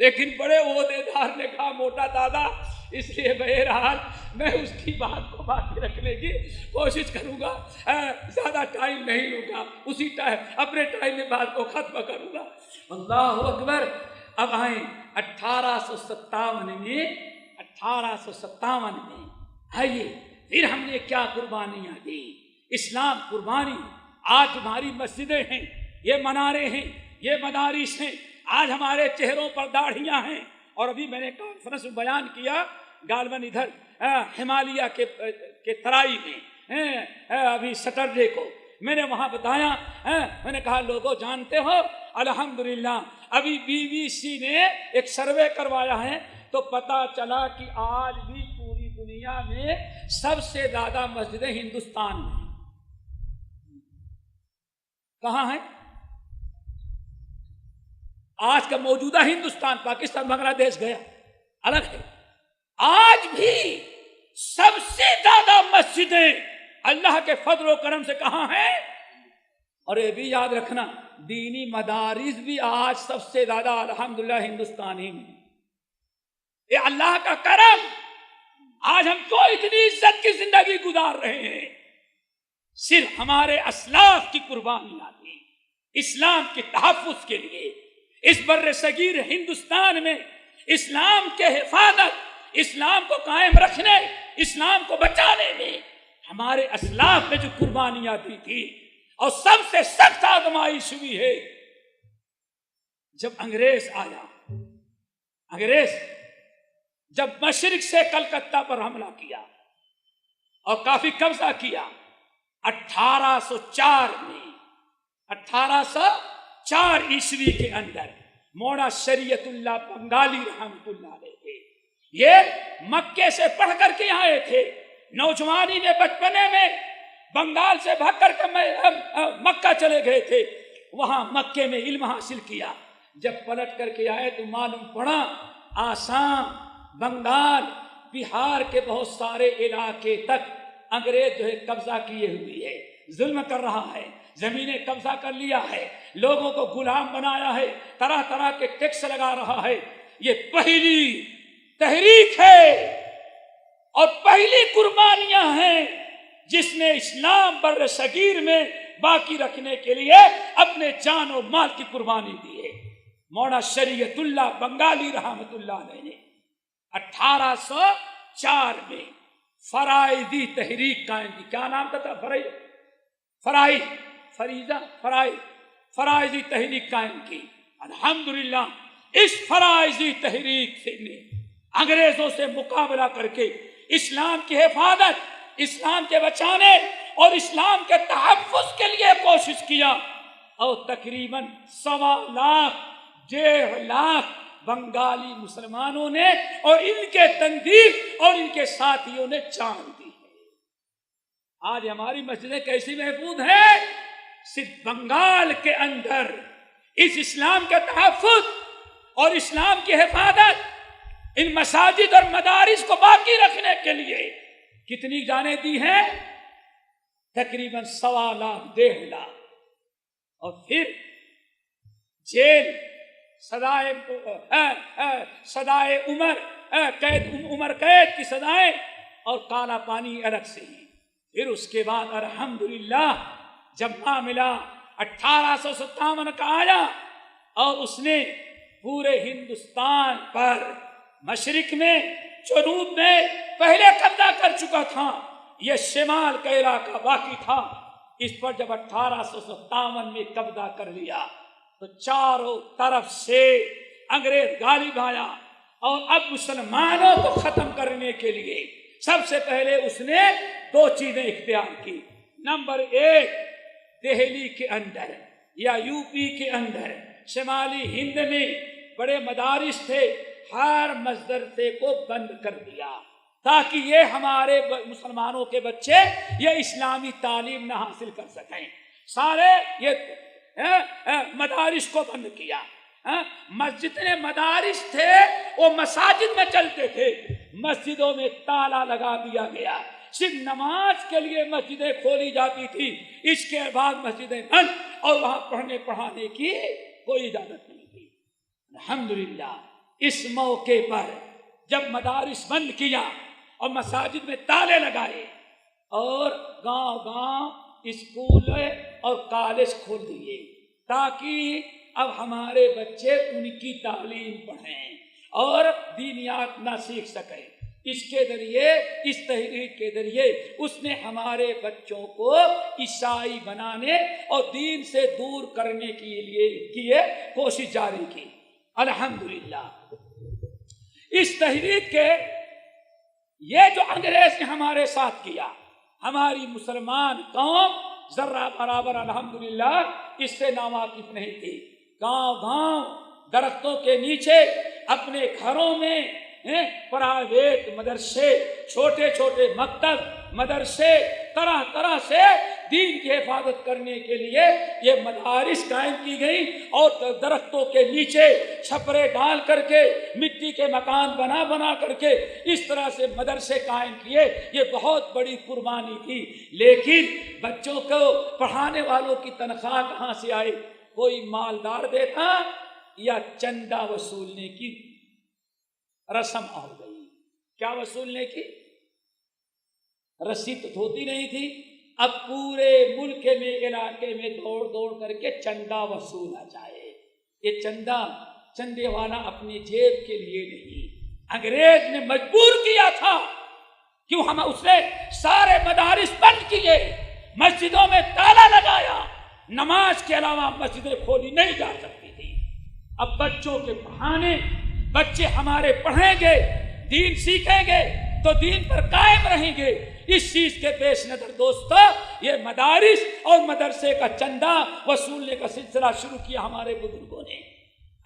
لیکن بڑے عہدیدار نے کہا موٹا دادا، اس لیے بہرحال میں اس کی بات کو باقی رکھنے کی کوشش کروں گا، زیادہ ٹائم نہیں لوں گا، اسی ٹائم اپنے ٹائم میں بات کو ختم کروں گا۔ اللہ اکبر۔ اب آئیں 1857 میں آئیے پھر ہم نے کیا قربانیاں دی۔ اسلام قربانی، آج ہماری مسجدیں ہیں، یہ منارے ہیں، یہ مدارس ہیں، آج ہمارے چہروں پر داڑھیاں ہیں۔ اور ابھی میں نے کانفرنس میں بیان کیا غالباً ادھر ہمالیہ کے ترائی میں ابھی سیٹرڈے کو میں نے وہاں بتایا، میں نے کہا لوگوں جانتے ہو الحمدللہ ابھی BBC نے ایک سروے کروایا ہے تو پتا چلا کہ آج بھی پوری دنیا میں سب سے زیادہ مسجدیں ہندوستان میں ہیں۔ کہاں ہیں؟ آج کا موجودہ ہندوستان، پاکستان بنگلہ دیش گیا الگ ہے، آج بھی سب سے زیادہ مسجدیں اللہ کے فضل و کرم سے کہاں ہیں؟ اور یہ بھی یاد رکھنا دینی مدارس بھی آج سب سے زیادہ الحمدللہ ہندوستان ہی میں۔ یہ اللہ کا کرم، آج ہم کو اتنی عزت کی زندگی گزار رہے ہیں، صرف ہمارے اسلاف کی قربانیاں تھیں اسلام کے تحفظ کے لیے۔ اس بر صغیر ہندوستان میں اسلام کے حفاظت، اسلام کو قائم رکھنے، اسلام کو بچانے میں ہمارے اسلاف نے جو قربانیاں دی تھی، اور سب سے سخت آزمائش ہوئی ہے جب انگریز آیا۔ انگریز جب مشرق سے کلکتہ پر حملہ کیا اور کافی قبضہ کیا 1804 میں، 1804 عیسوی کے اندر مولانا شریعت اللہ بنگالی رحمت اللہ علیہ تھے، یہ مکے سے پڑھ کر کے آئے تھے، نوجوانی میں بچپنے میں بنگال سے بھاگ کر کے مکہ چلے گئے تھے، وہاں مکے میں علم حاصل کیا، جب پلٹ کر کے آئے تو معلوم پڑا آسام، بنگال، بہار کے بہت سارے علاقے تک انگریز جو ہے قبضہ کیے ہوئی ہے، ظلم کر رہا ہے، زمینیں قبضہ کر لیا ہے، لوگوں کو غلام بنایا ہے، طرح طرح کے ٹیکس لگا رہا ہے۔ یہ پہلی تحریک ہے اور پہلی قربانیاں ہیں جس نے اسلام بر صغیر میں باقی رکھنے کے لیے اپنے جان و مال کی قربانی دی ہے۔ مولانا شریعت اللہ بنگالی رحمت اللہ علیہ نے 1804 میں فرائضی تحریک قائم کی۔ کیا نام تھا؟ فرائضی تحریک قائم کی۔ الحمدللہ اس فرائضی تحریک سے نے انگریزوں سے مقابلہ کر کے اسلام کی حفاظت، اسلام کے بچانے اور اسلام کے تحفظ کے لیے کوشش کیا، اور تقریباً 1.25 لاکھ بنگالی مسلمانوں نے اور ان کے تنظیم اور ان کے ساتھیوں نے جان دی ہے۔ آج ہماری مسجدیں کیسی محفوظ ہیں؟ صرف بنگال کے اندر اس اسلام کے تحفظ اور اسلام کی حفاظت، ان مساجد اور مدارس کو باقی رکھنے کے لیے کتنی جانیں دی ہیں؟ تقریباً 1.25 لاکھ 1.5 لاکھ۔ اور پھر جیل، سزائے عمر قید کی سزائیں اور کالا پانی الگ سے ہی۔ پھر اس کے بعد الحمدللہ جب معاملہ 1857 کا آیا اور اس نے پورے ہندوستان پر مشرق میں، جنوب میں پہلے قبضہ کر چکا تھا، یہ شمال کا علاقہ باقی تھا، اس پر جب 1857 میں قبضہ کر لیا تو چاروں طرف سے انگریز غالب آیا، اور اب مسلمانوں کو ختم کرنے کے لیے سب سے پہلے اس نے 2 چیزیں اختیار کی۔ نمبر 1، دہلی کے اندر یا یوپی کے اندر، شمالی ہند میں بڑے مدارس تھے، ہر مدرسے کو بند کر دیا تاکہ یہ ہمارے مسلمانوں کے بچے یہ اسلامی تعلیم نہ حاصل کر سکیں۔ سارے یہ مدارس کو بند کیا۔ مسجدیں مدارس تھے وہ مساجد میں چلتے تھے، مسجدوں میں تالا لگا دیا گیا، صرف نماز کے لیے مسجدیں کھولی جاتی تھی، اس کے بعد مسجدیں بند، اور وہاں پڑھنے پڑھانے کی کوئی اجازت نہیں تھی۔ الحمدللہ اس موقع پر جب مدارس بند کیا اور مساجد میں تالے لگائے اور گاؤں گاؤں اسکول اور کالج کھول دیے تاکہ اب ہمارے بچے ان کی تعلیم پڑھیں اور دینیات نہ سیکھ سکیں، اس کے ذریعے، اس تحریک کے ذریعے اس نے ہمارے بچوں کو عیسائی بنانے اور دین سے دور کرنے کے لیے کوشش جاری کی۔ الحمدللہ اس تحریک کے یہ جو انگریز نے ہمارے ساتھ کیا، ہماری مسلمان قوم ذرہ برابر الحمدللہ اس سے ناواقف نہیں تھی۔ گاؤں گاؤں درختوں کے نیچے اپنے گھروں میں پرائیویٹ مدرسے، چھوٹے چھوٹے مکتب مدرسے، طرح طرح سے دین کی حفاظت کرنے کے لیے یہ مدارس قائم کی گئی اور درختوں کے نیچے چھپرے ڈال کر کے مٹی کے مکان بنا بنا کر کے اس طرح سے مدرسے قائم کیے۔ یہ بہت بڑی قربانی تھی، لیکن بچوں کو پڑھانے والوں کی تنخواہ کہاں سے آئی؟ کوئی مالدار دیتا یا چندہ وصولنے کی رسم ہو گئی؟ کیا وصولنے کی؟ رسید تو ہوتی نہیں تھی، اب پورے ملک میں علاقے میں دوڑ دوڑ کر کے چندہ وصولا جائے۔ یہ چندے والا اپنی جیب کے لیے نہیں، انگریز نے مجبور کیا تھا، کیوں ہم اس نے سارے مدارس بند کیے، مسجدوں میں تالا لگایا، نماز کے علاوہ مسجدیں کھولی نہیں جا سکتی تھی۔ اب بچوں کے پڑھانے، بچے ہمارے پڑھیں گے، دین سیکھیں گے تو دین پر قائم رہیں گے۔ اس چیز کے پیش نظر دوستو یہ مدارس اور مدرسے کا چندہ وصولنے کا سلسلہ شروع کیا ہمارے بزرگوں نے۔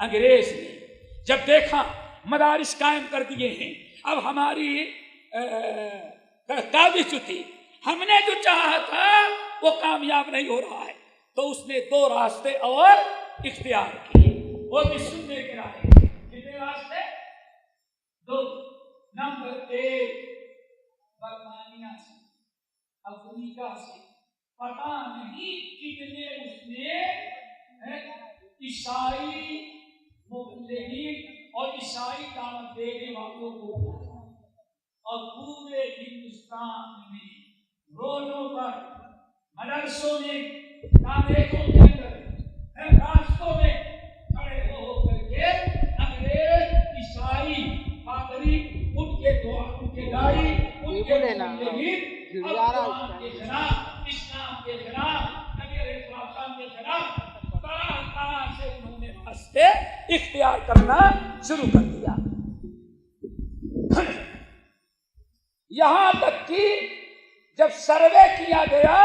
انگریز نے جب دیکھا مدارس قائم کر دیے ہیں، اب ہماری کاوش تھی، ہم نے جو چاہا تھا وہ کامیاب نہیں ہو رہا ہے، تو اس نے دو راستے اور اختیار کیے، وہ بھی سننے کے راستے۔ کتنے راستے؟ دو۔ نمبر ایک، برطانیہ سے، افریقہ سے، پتہ نہیں کتنے اس نے عیسائی مبلغین اور عیسائی دعوت دینے والوں کو بلایا اور پورے ہندوستان میں روڈوں پر، مدرسوں میں، کالجوں کے اندر، راستوں میں کھڑے ہو کر کے انگریز، عیسائی، پادری، ان کے دعا، ان کے دائی، ان کے مبلغین قرآن کے خلاف، اسلام کے خلاف، نبی علیہ السلام کے خلاف طرح طرح سے انہوں نے راستے اختیار کرنا شروع کر دیا۔ یہاں تک کہ جب سروے کیا گیا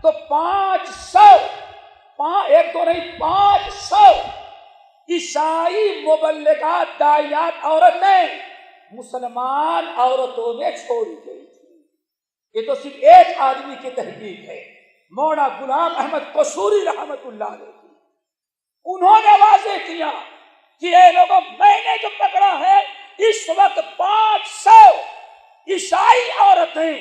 تو 500 عیسائی مبلغات داعیات عورتیں مسلمان عورتوں میں چھوڑی گئی تھی۔ یہ تو صرف ایک آدمی کی تحقیق ہے، مولانا غلام احمد قصوری رحمت اللہ علیہ کی۔ انہوں نے واضح کیا کہ یہ لوگوں، میں نے جو پکڑا ہے اس وقت 500 عیسائی عورتیں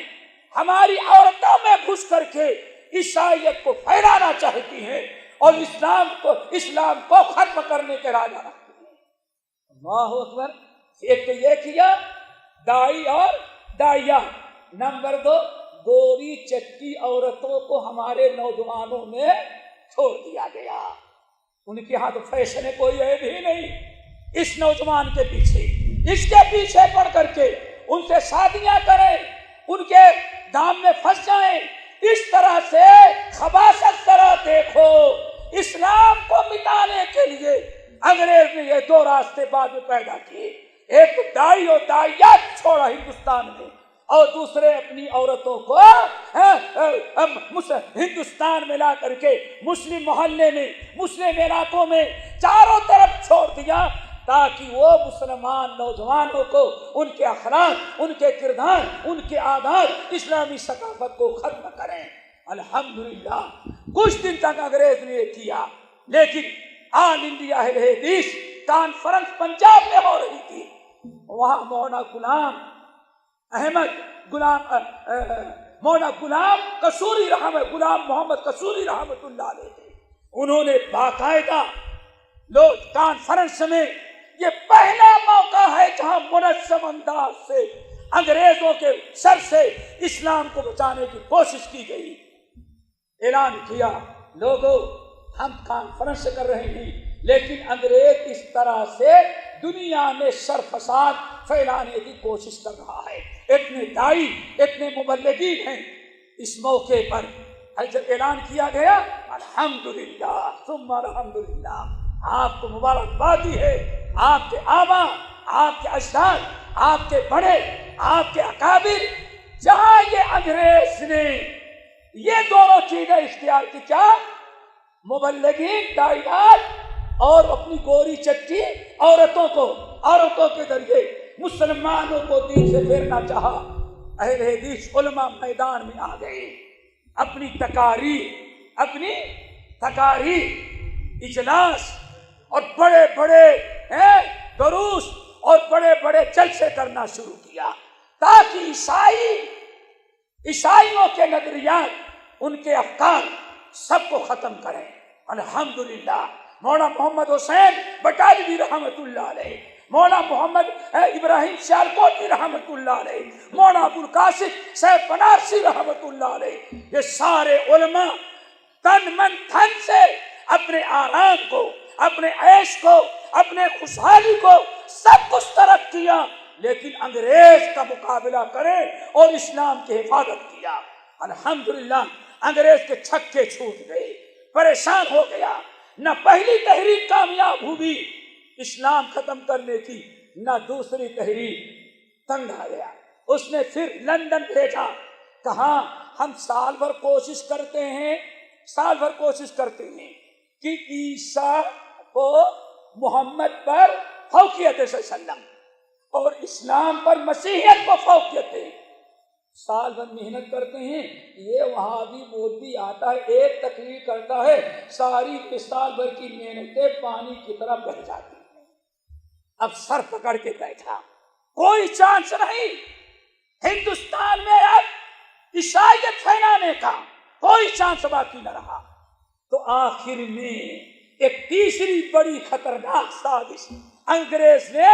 ہماری عورتوں میں گھس کر کے عیسائیت کو پھیلانا چاہتی ہیں اور اسلام کو ختم کرنے کے ارادہ رکھتی ہیں۔ اللہ اکبر۔ ایک تو یہ کیا دائی اور دائیا۔ نمبر 2، گوری چٹی عورتوں کو ہمارے نوجوانوں میں چھوڑ دیا گیا۔ ان کے ہاں تو فیشن ہے، کوئی عیب ہی نہیں اس نوجوان کے پیچھے، اس کے پیچھے پڑ کر کے ان سے شادیاں کریں، ان کے دام میں پھنس جائیں۔ اس طرح سے خباثت طرح دیکھو، اسلام کو مٹانے کے لیے انگریز نے یہ دو راستے بعد میں پیدا کیے۔ ایک دائی اور دائیات چھوڑا ہندوستان میں، اور دوسرے اپنی عورتوں کو ہندوستان میں لا کر کے مسلم محلے میں، مسلم علاقوں میں چاروں طرف چھوڑ دیا تاکہ وہ مسلمان نوجوانوں کو ان کے اخلاق، ان کے کردار، ان کے عادات، اسلامی ثقافت کو ختم کریں۔ الحمدللہ کچھ دن تک انگریز نے یہ کیا، لیکن آل انڈیا اہل حدیث کانفرنس پنجاب میں ہو رہی تھی، وہاں مولانا غلام قصوری غلام محمد قصوری رحمت اللہ علیہ، انہوں نے باقاعدہ لوگ کانفرنس میں یہ پہلا موقع ہے جہاں منظم انداز سے انگریزوں کے سر سے اسلام کو بچانے کی کوشش کی گئی. اعلان کیا لوگوں ہم کانفرنس کر رہے ہیں لیکن انگریز اس طرح سے دنیا میں شر فساد پھیلانے کی کوشش کر رہا ہے. اتنے دائی اتنے مبلغین ہیں. اس موقع پر جب اعلان کیا گیا الحمدللہ ثم الحمدللہ آپ کو مبارکبادی ہے. آپ کے آبا آپ کے اجداد آپ کے بڑے آپ کے اکابر جہاں یہ انگریز نے یہ دونوں چیزیں اختیار کی کیا مبلغین داعیات اور اپنی گوری چٹی عورتوں کے ذریعے مسلمانوں کو دین سے پھیرنا چاہا. اہل حدیث علماء میدان میں آ گئے. اپنی تقاریر اجلاس اور بڑے بڑے دروس اور بڑے بڑے جلسے کرنا شروع کیا تاکہ عیسائیوں کے نظریات ان کے افکار سب کو ختم کریں. الحمدللہ مولانا محمد حسین بٹالوی رحمت اللہ علیہ, مولانا محمد ابراہیم سیالکوٹی رحمت اللہ علیہ, مولانا ابو القاسم صاحب بنارسی رحمت اللہ علیہ, یہ سارے علماء تن من دھن سے اپنے آرام کو اپنے عیش کو اپنے خوشحالی کو سب کچھ ترک کیا لیکن انگریز کا مقابلہ کرے اور اسلام کی حفاظت کیا. الحمدللہ انگریز کے چھکے چھوٹ گئے, پریشان ہو گیا. نہ پہلی تحریک کامیاب ہوئی اسلام ختم کرنے کی, نہ دوسری تحریک تنگ آ گیا. اس نے پھر لندن بھیجا. کہاں ہم سال بھر کوشش کرتے ہیں کہ عیسیٰ کو محمد پر فوقیت صلی اللہ علیہ وسلم اور اسلام پر مسیحیت کو فوقیت ہے. سال بھر محنت کرتے ہیں. یہ وہاں بھی مولوی آتا ہے ایک تقریر کرتا ہے ساری سال بھر کی محنتیں پانی کی طرح بہ جاتی ہیں. اب سر پکڑ کے بیٹھا, کوئی چانس نہیں. ہندوستان میں اب عیسائیت پھیلانے کا کوئی چانس باقی نہ رہا. تو آخر میں ایک تیسری بڑی خطرناک سازش انگریز نے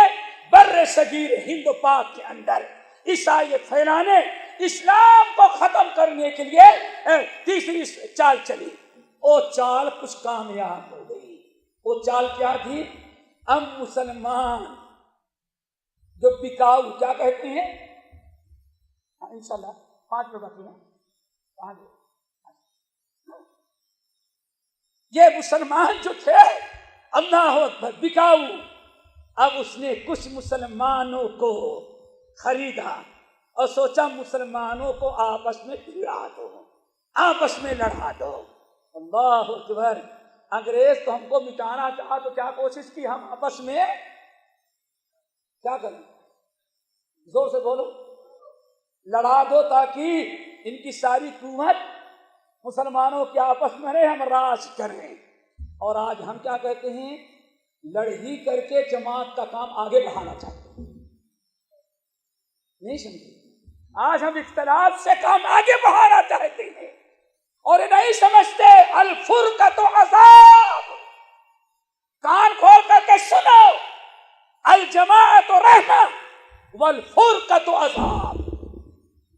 بر صغیر ہند و پاک کے اندر عیسائیت پھیلانے اسلام کو ختم کرنے کے لیے تیسری چال چلی. وہ چال کچھ کامیاب ہو گئی. وہ چال کیا تھی؟ اب مسلمان جو بکاؤ کیا کہتے ہیں, انشاءاللہ 5 منٹ باقی ہیں. یہ مسلمان جو تھے اللہ اکبر بکاؤ, اب اس نے کچھ مسلمانوں کو خریدا اور سوچا مسلمانوں کو آپس میں بھیڑا دو, آپس میں لڑا دو. اللہ اکبر. انگریز تو ہم کو مٹانا چاہا تو کیا کوشش کی, ہم آپس میں کیا کریں, زور سے بولو, لڑا دو تاکہ ان کی ساری قوت مسلمانوں کے آپس میں رہے, ہم راج کریں. اور آج ہم کیا کہتے ہیں, لڑائی کر کے جماعت کا کام آگے بڑھانا چاہتے ہیں. نہیں سمجھے, آج ہم اختلاف سے کام آگے بڑھانا چاہتے ہیں اور نہیں سمجھتے الفرقۃ عذاب. کان کھول کر کے سنو, الجماعت رحمہ والفرقۃ عذاب.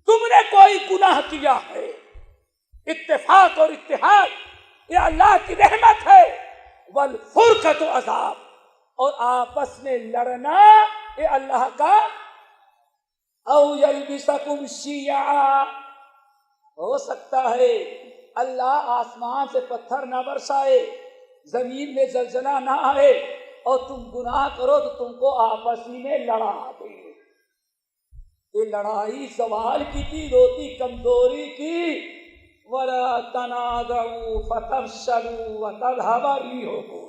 تم نے کوئی گناہ کیا ہے, اتفاق اور اتحاد یہ اللہ کی رحمت ہے, والفرقۃ عذاب, اور آپس میں لڑنا یہ اللہ کا. او یلبسکم شیعا, ہو سکتا ہے اللہ آسمان سے پتھر نہ برسائے, زمین میں زلزلہ نہ آئے اور تم گناہ کرو تو تم کو آپسی میں لڑا دے. یہ لڑائی زوال کی تھی, روتی کمزوری کی. وَلَا تَنَازَعُوا فَتَفْشَلُوا وَتَذْهَبَ رِيحُكُمْ.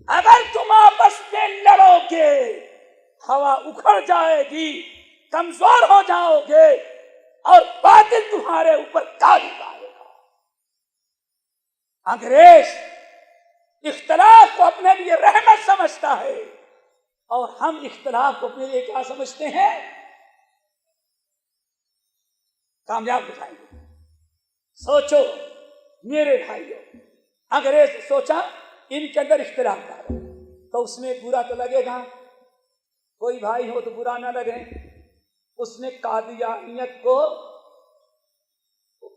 اگر تم آپس میں لڑو گے ہوا اکھڑ جائے گی, کمزور ہو جاؤ گے اور باطل تمہارے اوپر غالب آئے گا. انگریز اختلاف کو اپنے لیے رحمت سمجھتا ہے اور ہم اختلاف کو اپنے لیے کیا سمجھتے ہیں, کامیاب ہو جائیں گے. سوچو میرے بھائیوں, انگریز نے سوچا ان کے اندر اختلاف ڈالا تو اس میں برا تو لگے گا، کوئی بھائی ہو تو برا نہ لگے۔ اس نے قادیانیت کو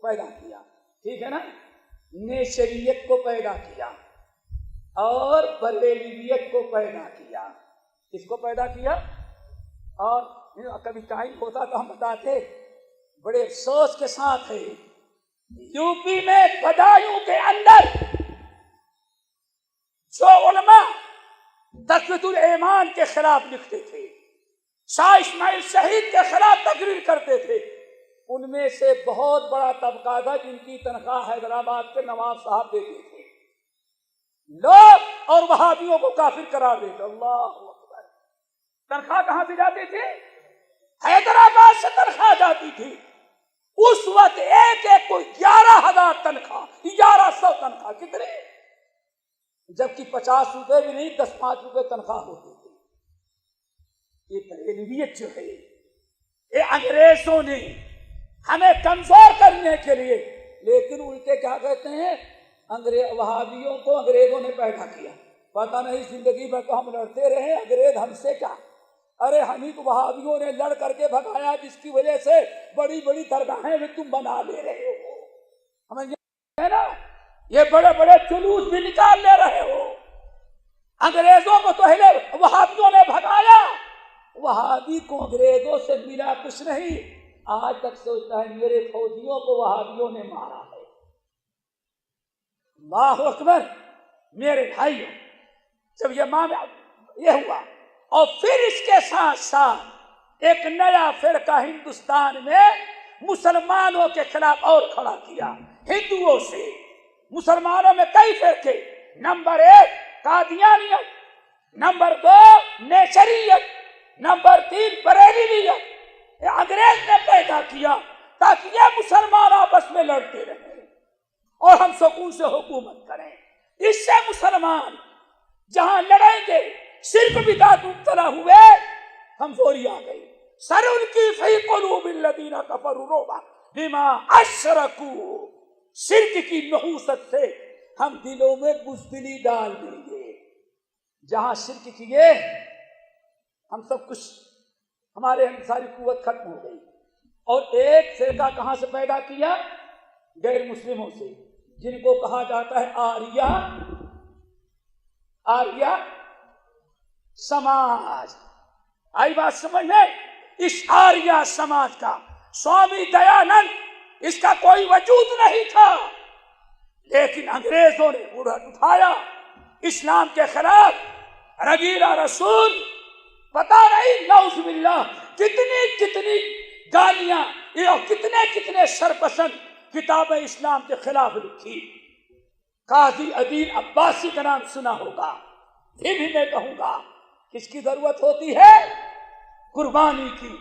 پیدا کیا، ٹھیک ہے نا، نیچریت کو پیدا کیا اور بریلویت کو پیدا کیا۔ اس کو پیدا کیا، اور کبھی ٹائم ہوتا تو ہم بتاتے، بڑے افسوس کے ساتھ ہے، یو پی میں بدایوں کے اندر جو علماء تقویۃ الایمان کے خلاف لکھتے تھے، شاہ اسماعیل شہید کے خلاف تقریر کرتے تھے، ان میں سے بہت بڑا طبقہ تھا جن کی تنخواہ حیدرآباد کے نواب صاحب دیتے تھے لوگ، اور وہابیوں کو کافر قرار دیتے۔ اللہ اکبر! تنخواہ کہاں سے جاتی تھی؟ حیدرآباد سے تنخواہ جاتی تھی۔ اس وقت ایک ایک کو 11,000 تنخواہ، 1100 تنخواہ، کتنے؟ جبکہ 50 روپے بھی نہیں، 10-5 روپے تنخواہ ہوتی تھی۔ یہ بریلویت جو ہے، یہ انگریزوں نے ہمیں کمزور کرنے کے لیے، لیکن الٹے کیا کہتے ہیں، وہابیوں کو انگریزوں نے پیدا کیا۔ پتہ نہیں زندگی میں تو ہم لڑتے رہے، انگریز ہم سے کیا، ارے ہمیں تو وہابیوں نے لڑ کر کے بھگایا، جس کی وجہ سے بڑی بڑی درگاہیں بھی تم بنا لے رہے ہو، ہمیں یہ ہے نا، یہ بڑے بڑے جلوس بھی نکال لے رہے ہو۔ انگریزوں کو تو پہلے وہابیوں نے بھگایا، وہابی کو انگریزوں سے ملا کچھ نہیں، آج تک سوچتا ہے میرے فوجیوں کو وہابیوں نے مارا ہے۔ اللہ اکبر! میرے بھائیوں، جب یہ معاملہ یہ ہوا، اور پھر اس کے ساتھ ساتھ ایک نیا فرقہ ہندوستان میں مسلمانوں کے خلاف اور کھڑا کیا، ہندوؤں سے۔ مسلمانوں میں کئی فرقے، نمبر 1 قادیانیت، نمبر 2 نیچریت، نمبر 3 بریلویت۔ یہ انگریز نے پیدا کیا تاکہ یہ مسلمان آپس میں لڑتے رہیں اور ہم سکون سے حکومت کریں۔ اس سے مسلمان جہاں لڑیں گے، صرف بدعت مبتلا ہوئے، کمزوری آ گئی۔ سَنُلْقِي فِي قُلُوبِ الَّذِينَ كَفَرُوا الرُّعْبَ بِمَا أَشْرَكُوا، شرک کی نحوست سے ہم دلوں میں بزدلی ڈال دیں گے۔ جہاں شرک کیے، ہم سب کچھ، ہمارے ساری قوت ختم ہو گئی۔ اور ایک فرقہ کہاں سے پیدا کیا؟ غیر مسلموں سے، جن کو کہا جاتا ہے آریہ سماج۔ آئی بات سمجھ میں؟ اس آریہ سماج کا سوامی دیانند، اس کا کوئی وجود نہیں تھا، لیکن انگریزوں نے اڑ اٹھایا اسلام کے خلاف۔ رگیلا رسول پتہ نہیں نعوذ باللہ کتنی گالیاں اور کتنے سرپسند کتابیں اسلام کے خلاف لکھی۔ قاضی عدیل عباسی کا نام سنا ہوگا، پھر بھی میں کہوں گا، کس کی ضرورت ہوتی ہے؟ قربانی کی۔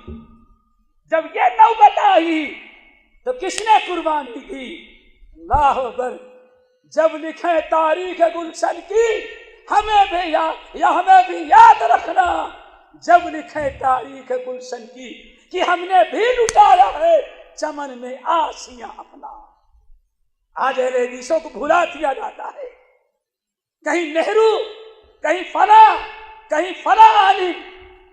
جب یہ نوبت آئی تو کس نے قربانی کی؟ اللہ اکبر! جب لکھیں تاریخ گلشن کی، ہمیں بھی یاد رکھنا، جب لکھیں تاریخ گلشن کی کہ ہم نے بھی لٹایا ہے چمن میں آسیاں اپنا۔ آج اہل حدیثوں کو بھلا دیا جاتا ہے، کہیں نہرو، کہیں فلاں عالم،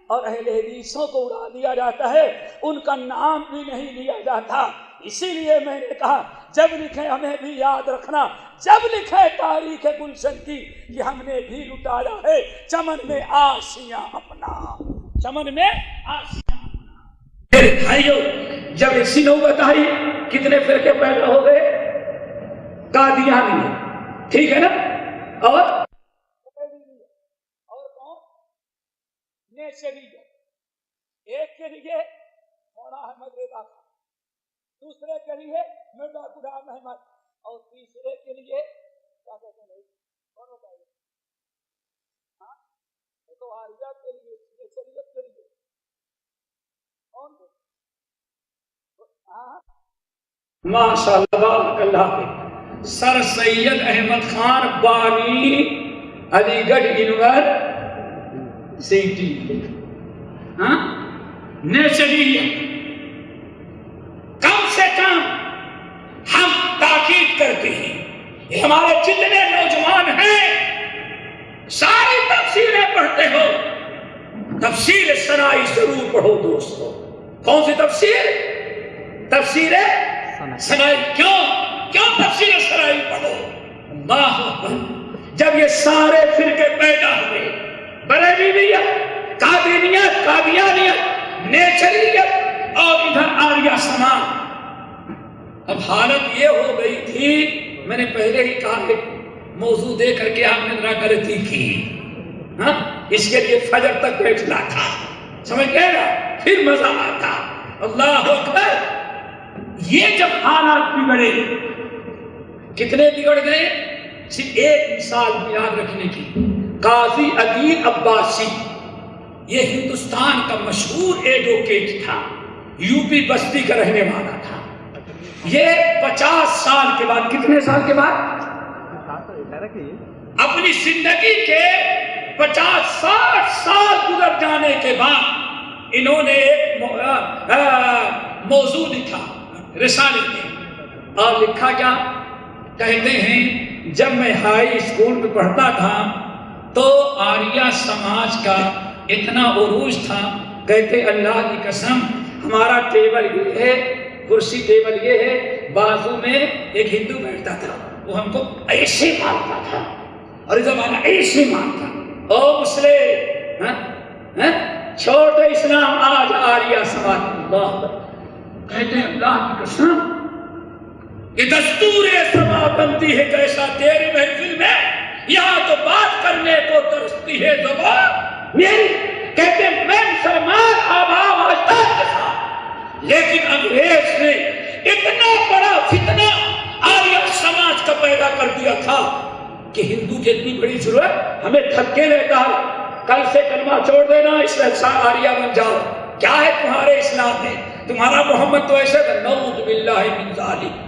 اور اہل حدیثوں کو اڑا دیا جاتا ہے، ان کا نام بھی نہیں لیا جاتا۔ اسی لیے میں نے کہا جب لکھیں ہمیں بھی یاد رکھنا، جب لکھیں تاریخ گلشن کی کہ ہم نے بھی لٹایا ہے چمن میں آسیاں اپنا، چمن میں آسیاں اپنا۔ میرے بھائیوں، جب اسی نوبت آئی، کتنے فرقے پیدا ہو گئے؟ قادیانی، ٹھیک ہے نا، اور کون؟ نیچریت۔ ایک کے لیے مولانا احمد رضا خان، دوسرے کے لیے مرزا غلام احمد، اور تیسرے کے لیے کیا کہتے ہیں کون ہوتا ہے؟ ہاں تو آریہ کے لیے، نیچریت کے لیے کون؟ ہاں ماشاء اللہ، اللہ کے سر سید احمد خان بانی علی گڑھ یونیورسٹی، ہاں نیچریت۔ کم سے کم ہم تاکید کرتے ہیں، یہ ہمارے جتنے نوجوان ہیں، ساری تفسیریں پڑھتے ہو تفسیر سنائی ضرور پڑھو دوستو. کون سی تفسیر؟ تفسیر سنائی. کیوں تفسیر سنائی پڑھو؟ اللہ اکبر. جب یہ سارے فرقے پیدا ہوئے، بریلویت، قادریت، قادیانیت، نیچریت اور ادھر آریہ سماج، اب حالت یہ ہو گئی تھی، میں نے پہلے ہی کہا کہ موضوع دے کر کے آپ نے ذرا غلطی کی، ہاں اس کے لیے فجر تک بیٹھنا تھا، سمجھ گئے نا، پھر مزہ آتا. اللہ اکبر. یہ جب حالات بگڑے، کتنے بگڑ گئے؟ صرف ایک مثال یاد رکھنے کی. قاضی عدیل عباسی، یہ ہندوستان کا مشہور ایڈوکیٹ تھا، یو پی بستی کا رہنے والا تھا. یہ 50 سال کے بعد، کتنے سال کے بعد؟ اپنی زندگی کے 50-60 سال گزر جانے کے بعد انہوں نے ایک موضوع لکھا رسالے میں، اور لکھا کیا؟ کہتے ہیں جب میں ہائی اسکول میں پڑھتا تھا تو آریہ سماج کا اتنا عروج تھا، کہتے اللہ کی قسم ہمارا ٹیبل یہ ہے، کرسی ٹیبل یہ ہے، بازو میں ایک ہندو بیٹھتا تھا، وہ ہم کو ایسے مارتا تھا اور یہ زمانہ ایسے مارتا. او مسلم چھوڑ دے اسلام، آج آریہ سماج. اللہ کہتے ہیں اللہ کی قسم یہ دستور سما بنتی ہے کیسا تیری محفل میں، یہاں تو بات کرنے کو ترستی ہے زبان میری. کہتے ہیں میں مسلمان آبا اجداد کے ساتھ، لیکن انگریز نے اتنا بڑا فتنہ آریہ سماج کا پیدا کر دیا تھا کہ ہندو کی اتنی بڑی ضرورت ہمیں دھکے دیتا ہے، کل سے کلمہ چھوڑ دینا، اس میں آریہ بن جاؤ. کیا ہے تمہارے اسلام میں؟ تمہارا محمد تو ایسے تھا. نعوذ باللہ من ذالک.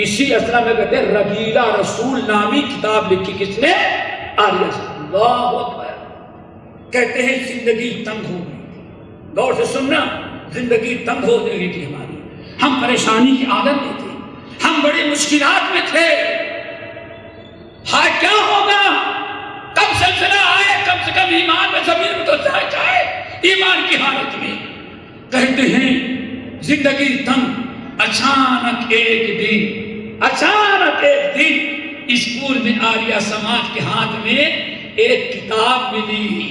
اسی اصل میں کہتے ہیں رگیلا رسول نامی کتاب لکھی کس نے؟ آریہ سے. اللہ اکبر. کہتے ہیں زندگی تنگ ہو گئی. غور سے سننا، زندگی تنگ ہو گئی تھی ہماری، ہم پریشانی کی عالم میں تھے، ہم بڑی مشکلات میں تھے. ہاں کیا ہوگا؟ کب سلسلہ آئے، کم سے کم ایمان میں زمین میں تو جائے، ایمان کی حالت میں. کہتے ہیں زندگی تنگ. اچانک ایک دن اسکول میں آریہ سماج کے ہاتھ میں ایک کتاب ملی،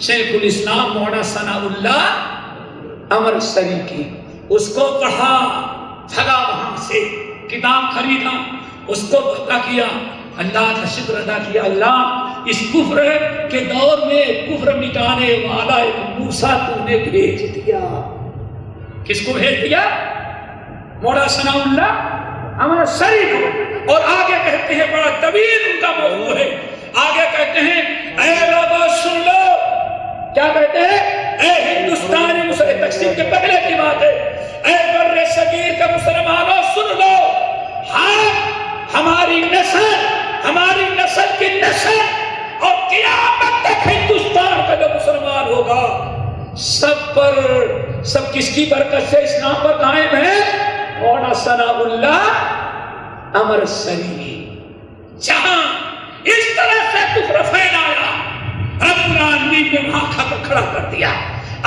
شیخ الاسلام مولانا ثناء اللہ امرتسری کی. اس کو پڑھا، بھگا وہاں سے، کتاب خریدا، اس کو پڑھا کیا، اللہ کا شکر ادا کیا. اللہ اس کفر کے دور میں کفر مٹانے والا ایک موسیٰ تو نے بھیج دیا. کس کو بھیج دیا؟ مولانا ثناء اللہ امرتسری کو. اور آگے کہتے ہیں، بڑا طویل ان کا موضوع ہے، آگے کہتے ہیں اے لوگوں سن لو. کیا کہتے ہیں؟ اے ہندوستانی مسلمان، تقسیم کے پہلے کی بات ہے، اے بر صغیر کے مسلمانوں سن لو. ہماری نسل کی نسل اور قیامت تک ہندوستان کا جو مسلمان ہوگا سب کس کی برکت سے اسلام پر قائم ہے؟ مولانا ثناء اللہ امرتسری. جہاں اس طرح سے کفر پھیلایا، رب العالمین نے وہاں کھڑا کر دیا.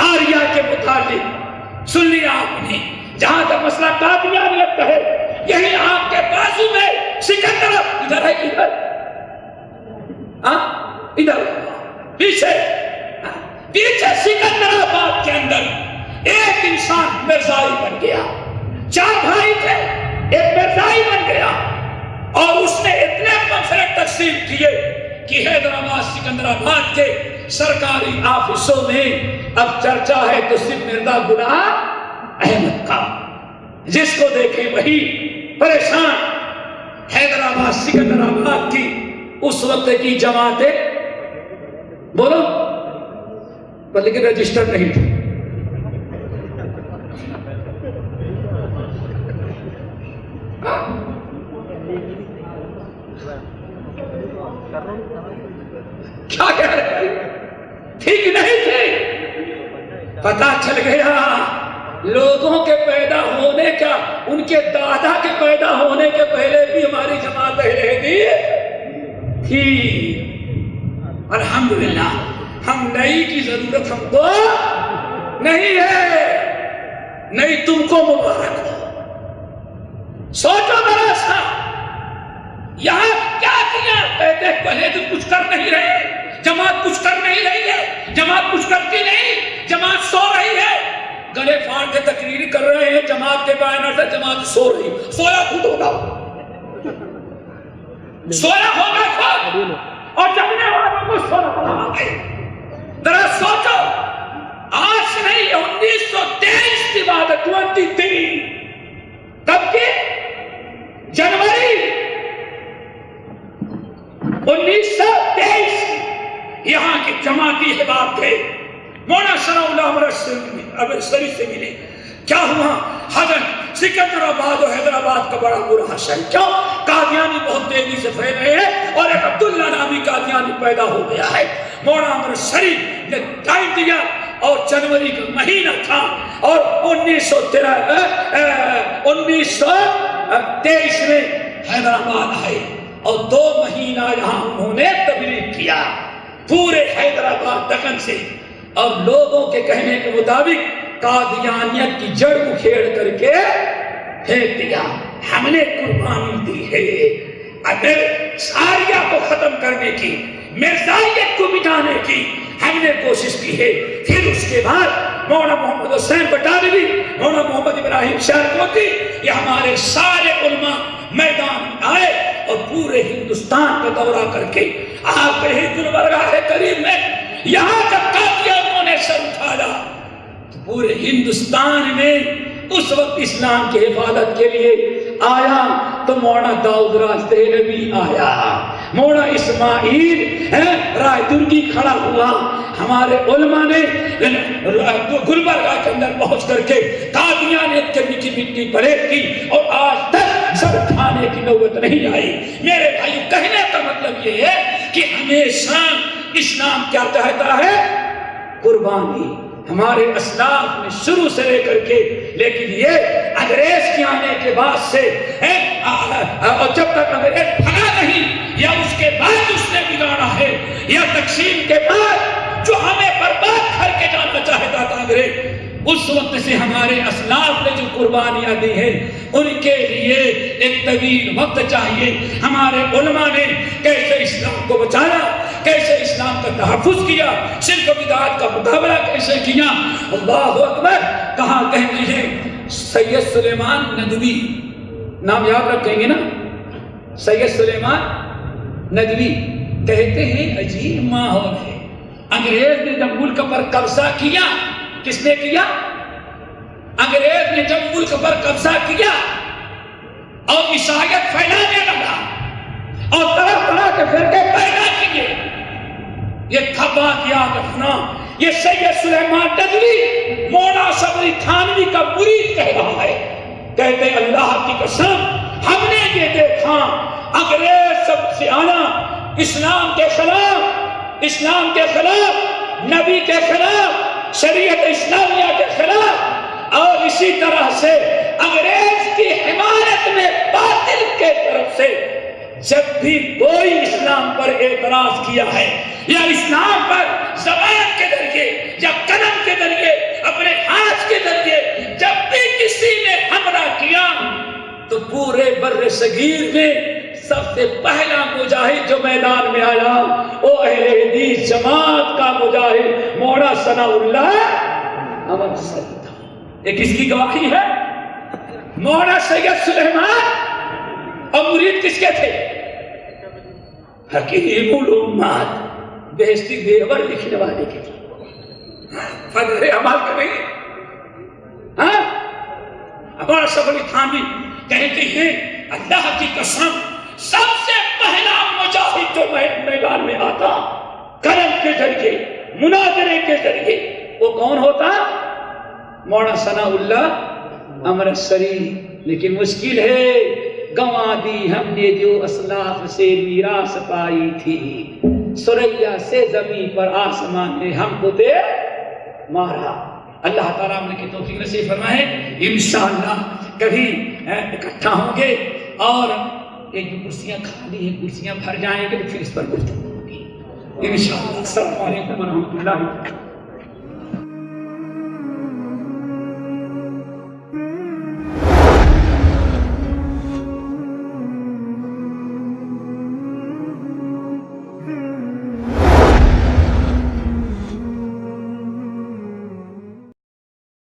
آریہ کے متعلق سن لیا آپ نے. جہاں تک مسئلہ قادیانیت کا ہے، یہی آپ کے بازو میں سکندر ادھر ہے، ادھر پیچھے سکندرآباد کے اندر ایک انسان مرزائی بن گیا. 4 بھائی تھے، ایک مرزائی بن گیا، اور اس نے اتنے منفرد تقسیم کیے کہ حیدرآباد سکندرآباد کے سرکاری آفسوں میں اب چرچا ہے تو صرف مرزا غلام احمد کا. جس کو دیکھیں وہی پریشان. حیدرآباد سکندرآباد کی اس وقت کی جماعتیں بولو، لیکن رجسٹر نہیں تھے. کیا کہہ رہے ہیں؟ ٹھیک نہیں تھے. پتا چل گیا لوگوں کے پیدا ہونے کا، ان کے دادا کے پیدا ہونے کے پہلے بھی ہماری جماعت رہتی تھی. الحمدللہ ہم نئی کی ضرورت ہم کو نہیں ہے، نئی تم کو مبارک ہو۔ سوچو ذرا سا یہاں کیا کیا؟ کہتے پہلے تو کچھ کر نہیں رہے، جماعت کچھ کر نہیں رہی ہے، جماعت کچھ کرتی نہیں، جماعت سو رہی ہے، گلے پھاڑ کے تقریر کر رہے ہیں جماعت کے بیانر سے، جماعت سو رہی، سویا خود ہوگا، سویا ہوگا خود، اور جگنے والوں کو سونا پڑا ہے۔ ذرا سوچو آج نہیں 1923 کی بات ہے، 23 کب کی؟ جنوری 1923 یہاں کے جماعتی احباب تھے، مولانا ثناء اللہ امرتسری سے ملے۔ کیا ہوا؟ حضرت سکندر آباد اور حیدرآباد کا بڑا برا حشر ہے۔ کیوں؟ قادیانی بہت تیزی سے پھیل رہے ہیں اور ایک عبداللہ نامی قادیانی پیدا ہو گیا ہے۔ مولانا امرتسری نے ٹائم دیا اور جنوری کا مہینہ تھا اور 1923 میں حیدرآباد آئے اور 2 مہینہ یہاں انہوں نے تبلیغ کیا پورے حیدرآباد دکن سے، اور لوگوں کے کہنے کے مطابق قادیانیت کی جڑ اکھیڑ کر کے پھینک دیا۔ ہم نے قربانی دی ہے اگر ساریہ کو ختم کرنے کی، مرزائیت کو مٹانے کی ہم نے کوشش کی ہے۔ پھر اس کے بعد مولانا محمد حسین بٹالوی، مولانا محمد ابراہیم شہرکوٹی، یہ ہمارے سارے علماء میدان میں آئے اور پورے ہندوستان کا دورہ کر کے آپ کہیں گلبرگہ کریم میں یہاں جب قادیانیوں نے سر اٹھایا تو پورے ہندوستان میں اس وقت اسلام کی حفاظت کے لیے آیا تو مولانا داؤد راج دہلوی آیا، مولانا اسماعیل رائے درگی کھڑا ہوا، ہمارے علماء نے گلبرگہ کے اندر پہنچ کر کے قادیانیت کے نیچے مٹی پریت کی اور آج تک سر اٹھانے کی نوبت نہیں آئی۔ میرے بھائی کہنے کا مطلب یہ ہے کہ ہمیشہ اسلام کیا چاہتا ہے؟ قربانی۔ ہمارے اسلاف نے شروع سے لے کر کے، لیکن یہ انگریز کے آنے کے بعد سے اور جب تک انگریز بھگا نہیں یا اس کے بعد اس نے بگاڑا ہے یا تقسیم کے بعد جو ہمیں برباد کر کے جانا چاہتا تھا انگریز، اس وقت سے ہمارے اسلاف نے جو قربانیاں دی ہیں ان کے لیے ایک طویل وقت چاہیے۔ ہمارے علماء نے کیسے اسلام کو بچایا، کیسے اسلام کا تحفظ کیا، شرک و بدعات کا مقابلہ کیسے کیا۔ اللہ اکبر۔ کہاں کہتے ہیں سید سلیمان ندوی، نام یاد رکھیں گے نا، سید سلیمان ندوی کہتے ہیں عجیب ماحول ہے، انگریز نے جب ملک پر قبضہ کیا، کس نے کیا؟ انگریز نے جب ملک پر قبضہ کیا اور عیسائیت پھیلانے لگا اور طرح طرح کے فرقے پیدا کیے، یہ خبات یاد رکھنا، یہ سید سلیمان ندوی مولانا صبری تھانوی کا مرید کہہ رہا ہے۔ کہتے ہیں اللہ کی قسم ہم نے یہ دیکھا انگریز سب سے آنا اسلام کے خلاف، اسلام کے خلاف، نبی کے خلاف، شریعت اسلامیہ کے خلاف، اور اسی طرح سے انگریز کی حمایت میں باطل کے طرف سے جب بھی کوئی اسلام پر اعتراض کیا ہے یا اسلام پر زبان کے ذریعے یا قلم کے ذریعے اپنے ہاتھ کے ذریعے جب بھی کسی نے حملہ کیا تو پورے بر صغیر میں سب سے پہلا مجاہد جو میدان میں آیا وہ اہل حدیث جماعت کا مجاہد مولانا ثناء اللہ امرتسری تھا۔ یہ کس کی گواہی ہے؟ مولانا سید سلیمان، اور مرید کس کے تھے؟ حکیم الامت، بہشتی دیور لکھنے والے کے تھے، فضل عمل کے نہیں۔ ہمارا صبری تھانوی کہتے ہیں اللہ کی قسم سب سے پہلا مجاہد جو میدان میں آتا قلم کے ذریعے، مناظرے کے ذریعے، وہ کون ہوتا؟ مولانا ثناء اللہ امرتسری۔ لیکن مشکل ہے، گنوا دی ہم نے جو اسلاف سے میراث پائی تھی، سریا سے زمین پر آسمان نے ہم کو دے مارا۔ اللہ تعالیٰ نے کی توفیق نصیب فرمائے، انشاءاللہ کبھی اکٹھا ہوں گے اور یہ جو کرسیاں خالی ہیں کرسیاں بھر جائیں گے تو پھر اس پر گفتگو ہوگی۔ انشاءاللہ۔ السلام علیکم ورحمۃ اللہ۔